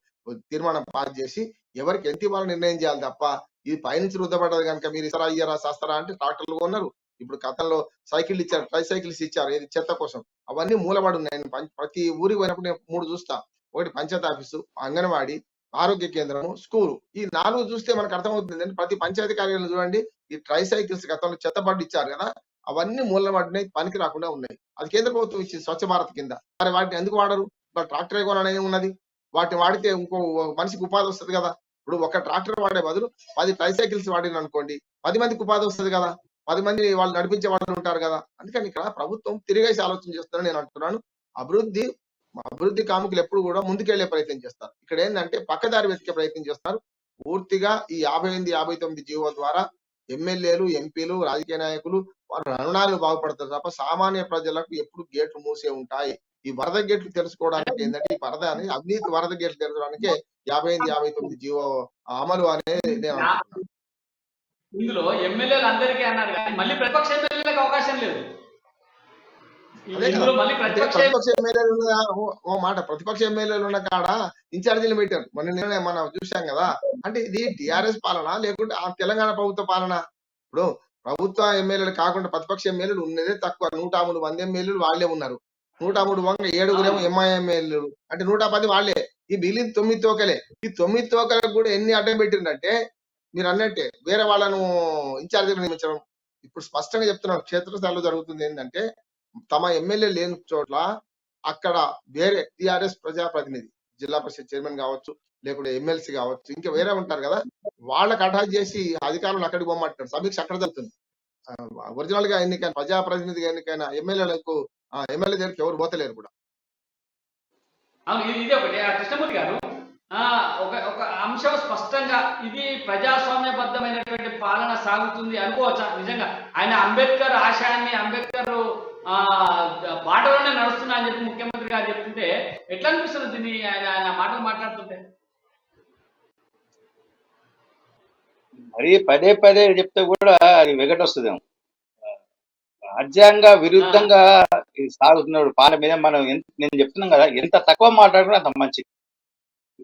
తీర్మానం పాస్ చేసి ఎవరికి ఎంత ఇవ్వాలని నిర్ణయం చేయాలి తప్ప ఇది పైనుంచి రుద్దపడ్డది కనుక మీరు ఇస్తారా ఇయ్యరా శాస్త్రా అంటే ట్రాక్టర్లు కొన్నారు. ఇప్పుడు గతంలో సైకిల్ ఇచ్చారు, ట్రై సైకిల్స్ ఇచ్చారు, ఏది చెత్త కోసం. అవన్నీ మూలబడి ఉన్నాయి. ప్రతి ఊరికి పోయినప్పుడు నేను 3 చూస్తా. ఒకటి పంచాయతీ ఆఫీసు, అంగన్వాడీ, ఆరోగ్య కేంద్రము, స్కూలు. ఈ 4 చూస్తే మనకు అర్థమవుతుంది. ప్రతి పంచాయతీ కార్యాలయం చూడండి, ఈ ట్రై సైకిల్స్ గతంలో చెత్తబడ్డు ఇచ్చారు కదా, అవన్నీ మూలబడినాయి, పనికి రాకుండా ఉన్నాయి. అది కేంద్ర ప్రభుత్వం ఇచ్చింది స్వచ్ఛ భారత్ కింద. మరి వాటిని ఎందుకు వాడరు? ట్రాక్టర్ కొననే ఉన్నది, వాటిని వాడితే ఇంకో మనిషికి ఉపాధి వస్తుంది కదా. ఇప్పుడు ఒక ట్రాక్టర్ వాడే బదులు 10 ట్రై సైకిల్స్ వాడిన అనుకోండి, 10 మందికి ఉపాధి వస్తుంది కదా, 10 మంది వాళ్ళు నడిపించే వాళ్ళు ఉంటారు కదా. అందుకని ఇక్కడ ప్రభుత్వం తిరిగేసి ఆలోచన చేస్తుందని నేను అంటున్నాను. అభివృద్ధి కాముకులు ఎప్పుడు కూడా ముందుకెళ్లే ప్రయత్నం చేస్తారు. ఇక్కడ ఏంటంటే పక్కదారి వెతికే ప్రయత్నం చేస్తారు. పూర్తిగా ఈ 58, 59 జీవో ద్వారా ఎమ్మెల్యేలు, ఎంపీలు, రాజకీయ నాయకులు వాళ్ళ రుణాలు బాగుపడతారు తప్ప సామాన్య ప్రజలకు ఎప్పుడు గేట్లు మూసే ఉంటాయి. ఈ వరద గేట్లు తెలుసుకోవడానికి ఏంటంటే ఈ వరద అనేది అవినీతి వరద గేట్లు తెలుసుకోవడానికి 58, 59 జీవో అమలు అనేది నేను అనుకుంటున్నాను. ఇందులో ఎమ్మెల్యేలు అందరికీ అన్నారు కానీ మళ్ళీ ప్రతిపక్ష ఎమ్మెల్యేలకు అవకాశం లేదు. ప్రతిపక్ష ఎమ్మెల్యేలు ప్రతిపక్ష ఎమ్మెల్యేలు ఉన్న కాడ ఇన్ఛార్జీలు పెట్టారు. మనం చూసాం కదా. అంటే ఇది టిఆర్ఎస్ పాలన లేకుంటే ఆ తెలంగాణ ప్రభుత్వ పాలన? ఇప్పుడు ప్రభుత్వ ఎమ్మెల్యేలు కాకుండా ప్రతిపక్ష ఎమ్మెల్యేలు ఉన్నదే తక్కువ. 103 మంది ఎమ్మెల్యేలు వాళ్ళే ఉన్నారు. 103 వంగ 7 ఎంఐ ఎమ్మెల్యేలు అంటే 110 వాళ్ళే. ఈ మిగిలిన 9 తోకలే. ఈ 9 తోకలకు కూడా ఎన్ని అడ్డం పెట్టిందంటే మీరు అన్నట్టే వేరే వాళ్ళను ఇన్ఛార్జీలు నియమించడం. ఇప్పుడు స్పష్టంగా చెప్తున్నాను, క్షేత్రస్థాయిలో జరుగుతుంది ఏంటంటే తమ ఎమ్మెల్యే లేని చోట్ల అక్కడ వేరే టిఆర్ఎస్ ప్రజాప్రతినిధి, జిల్లా పరిషత్ చైర్మన్ కావచ్చు, లేకుంటే ఎమ్మెల్సీ కావచ్చు, ఇంకా వేరే ఉంటారు కదా, వాళ్ళకి అటాచ్ చేసి అధికారులను అక్కడికి పోమంటారు. సమీక్ష అక్కడ జరుగుతుంది. ఒరిజినల్ గా ఎన్నికైన ప్రజాప్రతినిధిగా ఎన్నికైన ఎమ్మెల్యేలకు ఎమ్మెల్యే దగ్గరికి ఎవరు పోతలేరు కూడా. ఇది ఒకటి. కృష్ణమూర్తి గారు ఒక అంశం స్పష్టంగా ఇది ప్రజాస్వామ్యబద్ధమైనటువంటి పాలన సాగుతుంది అనుకోవచ్చా? నిజంగా ఆయన అంబేద్కర్ ఆశయాన్ని, అంబేద్కర్ బాటలోనే నడుస్తున్నా అని చెప్పి ముఖ్యమంత్రి రెడ్డి గారు చెప్తుంటే ఎట్లా అనిపిస్తుంది దీన్ని ఆయన మాటలు మాట్లాడుతుంటే? మరి పదే పదే చెప్తే కూడా అది వెగటొస్తుందేమో. రాజ్యాంగ విరుద్ధంగా సాగుతున్నాడు పాలన మీద మనం నేను చెప్తున్నాం కదా, ఎంత తక్కువ మాట్లాడుకున్నా అంత మంచిది.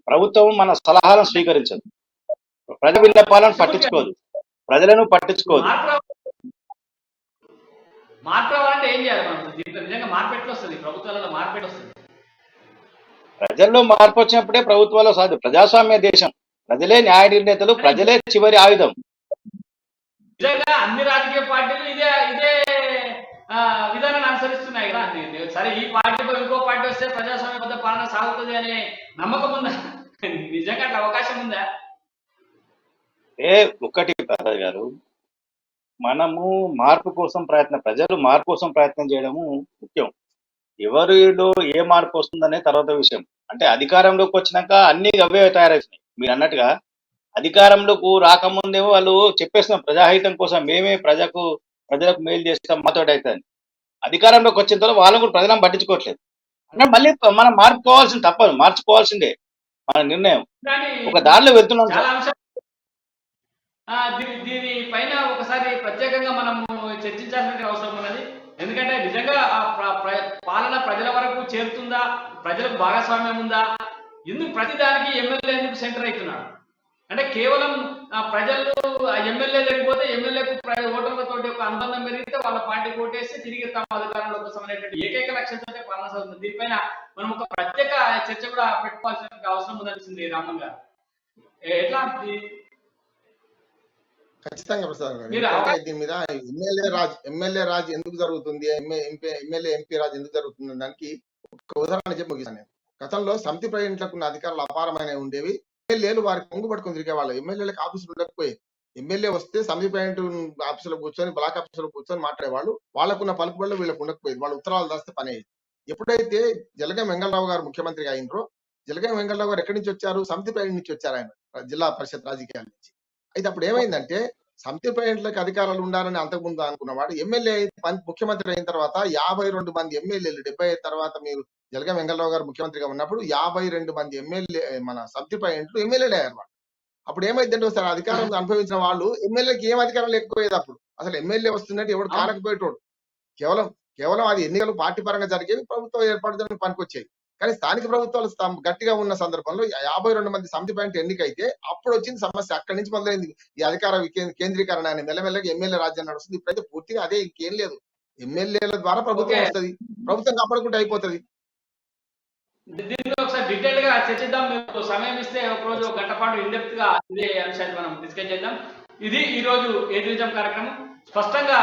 ప్రభుత్వం మన సలహాలను స్వీకరించదు, ప్రజల విన్నపాలను పట్టించుకోదు, ప్రజలను పట్టించుకోదు. మార్పు రావాలంటే ఏం చేయాలి మనం? దీంట్లో నిజంగా మార్పు ఎట్లా వస్తుంది? ప్రభుత్వాలలో మార్పు ఎట్లా వస్తుంది? ప్రజల్లో మార్పు వచ్చినప్పుడే ప్రభుత్వాలు సాధ్యం. ప్రజాస్వామ్య దేశం, ప్రజలే న్యాయ నిర్ణేతలు, ప్రజలే చివరి ఆయుధం. నిజంగా అన్ని రాజకీయ పార్టీలు ఇదే ఇదే విధానాన్ని అనుసరిస్తున్నాయి కదా. సరే ఈ పార్టీ ఇంకో పార్టీ వస్తే ప్రజాస్వామ్యబద్ధ పాలన సాగుతుంది అనే నమ్మకం ఉందా? నిజంగా అట్లా అవకాశం ఉందా? ఒకటి ప్రసాద్ గారు, మనము మార్పు కోసం ప్రజలు మార్పు కోసం ప్రయత్నం చేయడము ముఖ్యం. ఎవరిలో ఏ మార్పు వస్తుందనే తర్వాత విషయం. అంటే అధికారంలోకి వచ్చినాక అన్ని అవే తయారవుతున్నాయి. మీరు అన్నట్టుగా అధికారంలోకి రాకముందేమో వాళ్ళు చెప్పేస్తున్నాం ప్రజాహితం కోసం మేమే ప్రజలకు మేలు చేస్తాం మాతోటి అయితే. అధికారంలోకి వచ్చిన తర్వాత వాళ్ళని కూడా ప్రజలను పట్టించుకోవట్లేదు. అంటే మళ్ళీ మనం మార్చుకోవాల్సిందే మన నిర్ణయం. ఒక దారిలో వెళ్తున్నాం. దీని పైన ఒకసారి ప్రత్యేకంగా మనం చర్చించాల్సిన అవసరం ఉన్నది. ఎందుకంటే నిజంగా పాలన ప్రజల వరకు చేరుతుందా, ప్రజలకు భాగస్వామ్యం ఉందా, ఎందుకు ప్రతిదానికి ఎమ్మెల్యే ఎందుకు సెంటర్ అవుతున్నాడు? అంటే కేవలం ప్రజలు ఎమ్మెల్యే లేకపోతే ఎమ్మెల్యేకు ఓటర్లతో ఒక అనుబంధం పెరిగితే వాళ్ళ పార్టీ ఓటేసి తిరిగి తమ అధికారంలో కోసం అనేటువంటి ఏకైక లక్ష్యంతో పాలన సాగుతుంది. దీనిపైన మనం ఒక ప్రత్యేక చర్చ కూడా పెట్టుకోవాల్సిన అవసరం ఉందనిపిస్తుంది రామన్ గారు. ఎట్లా? ఖచ్చితంగా ప్రసాద్ గారు, దీని మీద ఎమ్మెల్యే రాజ్ ఎందుకు జరుగుతుంది, ఎమ్మెల్యే ఎంపీ రాజ్ ఎందుకు జరుగుతుంది దానికి ఒక ఉదాహరణ చెప్పి ముగిస్తాను నేను. గతంలో సమితి ప్రజలకు ఉన్న అధికారులు అపారమైన ఉండేవి. ఎమ్మెల్యేలు వారికి పొంగు పట్టుకుని తిరిగేవాళ్ళు. ఎమ్మెల్యేలకు ఆఫీసులు ఉండకపోయి ఎమ్మెల్యే వస్తే సమితి పాయింట్ ఆఫీసులో కూర్చొని బ్లాక్ ఆఫీసులో కూర్చొని మాట్లాడేవాళ్ళు. వాళ్ళకున్న పలుకుబడులు వీళ్ళకు ఉండకపోయేది. వాళ్ళు ఉత్తరాలు దాస్తే పని అయ్యేది. ఎప్పుడైతే జలగం వెంగళరావు గారు ముఖ్యమంత్రిగా అయినరో, జలగం వెంగళరావు గారు ఎక్కడి నుంచి వచ్చారు? సమితి పాయింట్ నుంచి వచ్చారు. ఆయన జిల్లా పరిషత్ రాజకీయాల నుంచి. అయితే అప్పుడు ఏమైందంటే సమితి పాయింట్లకు అధికారాలు ఉండాలని అంతకుముందు అనుకున్నవాడు ఎమ్మెల్యే ముఖ్యమంత్రి అయిన తర్వాత 52 మంది ఎమ్మెల్యేలు 75 తర్వాత మీరు జలగం వెంగళరావు గారు ముఖ్యమంత్రిగా ఉన్నప్పుడు 52 మంది ఎమ్మెల్యే మన సమితి పాయింట్లు ఎమ్మెల్యేలు అయ్యారు. అప్పుడు ఏమైందంటే ఒకసారి అధికారం అనుభవించిన వాళ్ళు ఎమ్మెల్యేకి ఏం అధికారం లేకపోయేది. అప్పుడు అసలు ఎమ్మెల్యే వస్తుందంటే ఎవడు కానకపోయేటోడు. కేవలం అది ఎన్నికలు పార్టీ పరంగా జరిగేవి, ప్రభుత్వం ఏర్పడడానికి పనికొచ్చేవి. కానీ స్థానిక ప్రభుత్వాలు గట్టిగా ఉన్న సందర్భంలో 52 మంది సమితి పాయింట్ ఎన్నికైతే అప్పుడు వచ్చింది సమస్య. అక్కడి నుంచి మొదలైంది ఈ అధికార కేంద్రీకరణ అని. మెల్లమెల్లగా ఎమ్మెల్యే రాజ్యం నడుస్తుంది. ఇప్పుడైతే పూర్తిగా అదే, ఇంకేం లేదు. ఎమ్మెల్యేల ద్వారా ప్రభుత్వం వస్తుంది, ప్రభుత్వం కాపాడుకుంటూ అయిపోతుంది. దీంట్లో ఒకసారి డీటెయిల్ గా చర్చిద్దాం. మీకు సమయం ఇస్తే ఒక రోజు ఒక గంట పాటు ఇన్డెప్త్ గా ఇదే అంశాన్ని మనం డిస్కస్ చేద్దాం. ఇది ఈ రోజు ఏదిజం కార్యక్రమం. స్పష్టంగా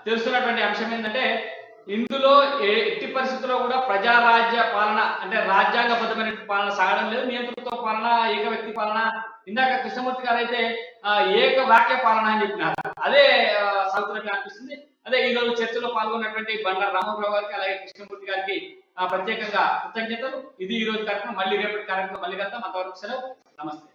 తెలుస్తున్నటువంటి అంశం ఏంటంటే ఇందులో ఎట్టి పరిస్థితుల్లో కూడా ప్రజారాజ్య పాలన అంటే రాజ్యాంగబద్ధమైన పాలన సాగడం లేదు. నియంతృత్వ పాలన, ఏక వ్యక్తి పాలన. ఇందాక కృష్ణమూర్తి గారు అయితే ఏక వాక్య పాలన అని చెప్పినారు. అదే సాగుతున్నట్టు అనిపిస్తుంది. అదే ఈ రోజు చర్చలో పాల్గొన్నటువంటి బండారు రామారావు గారికి అలాగే కృష్ణమూర్తి గారికి ప్రత్యేకంగా కృతజ్ఞతలు. ఇది ఈ రోజు కార్యక్రమం. మళ్ళీ రేపటి కార్యక్రమం మళ్ళీ కలుద్దాం. అంతవరకు సెలవు. నమస్తే.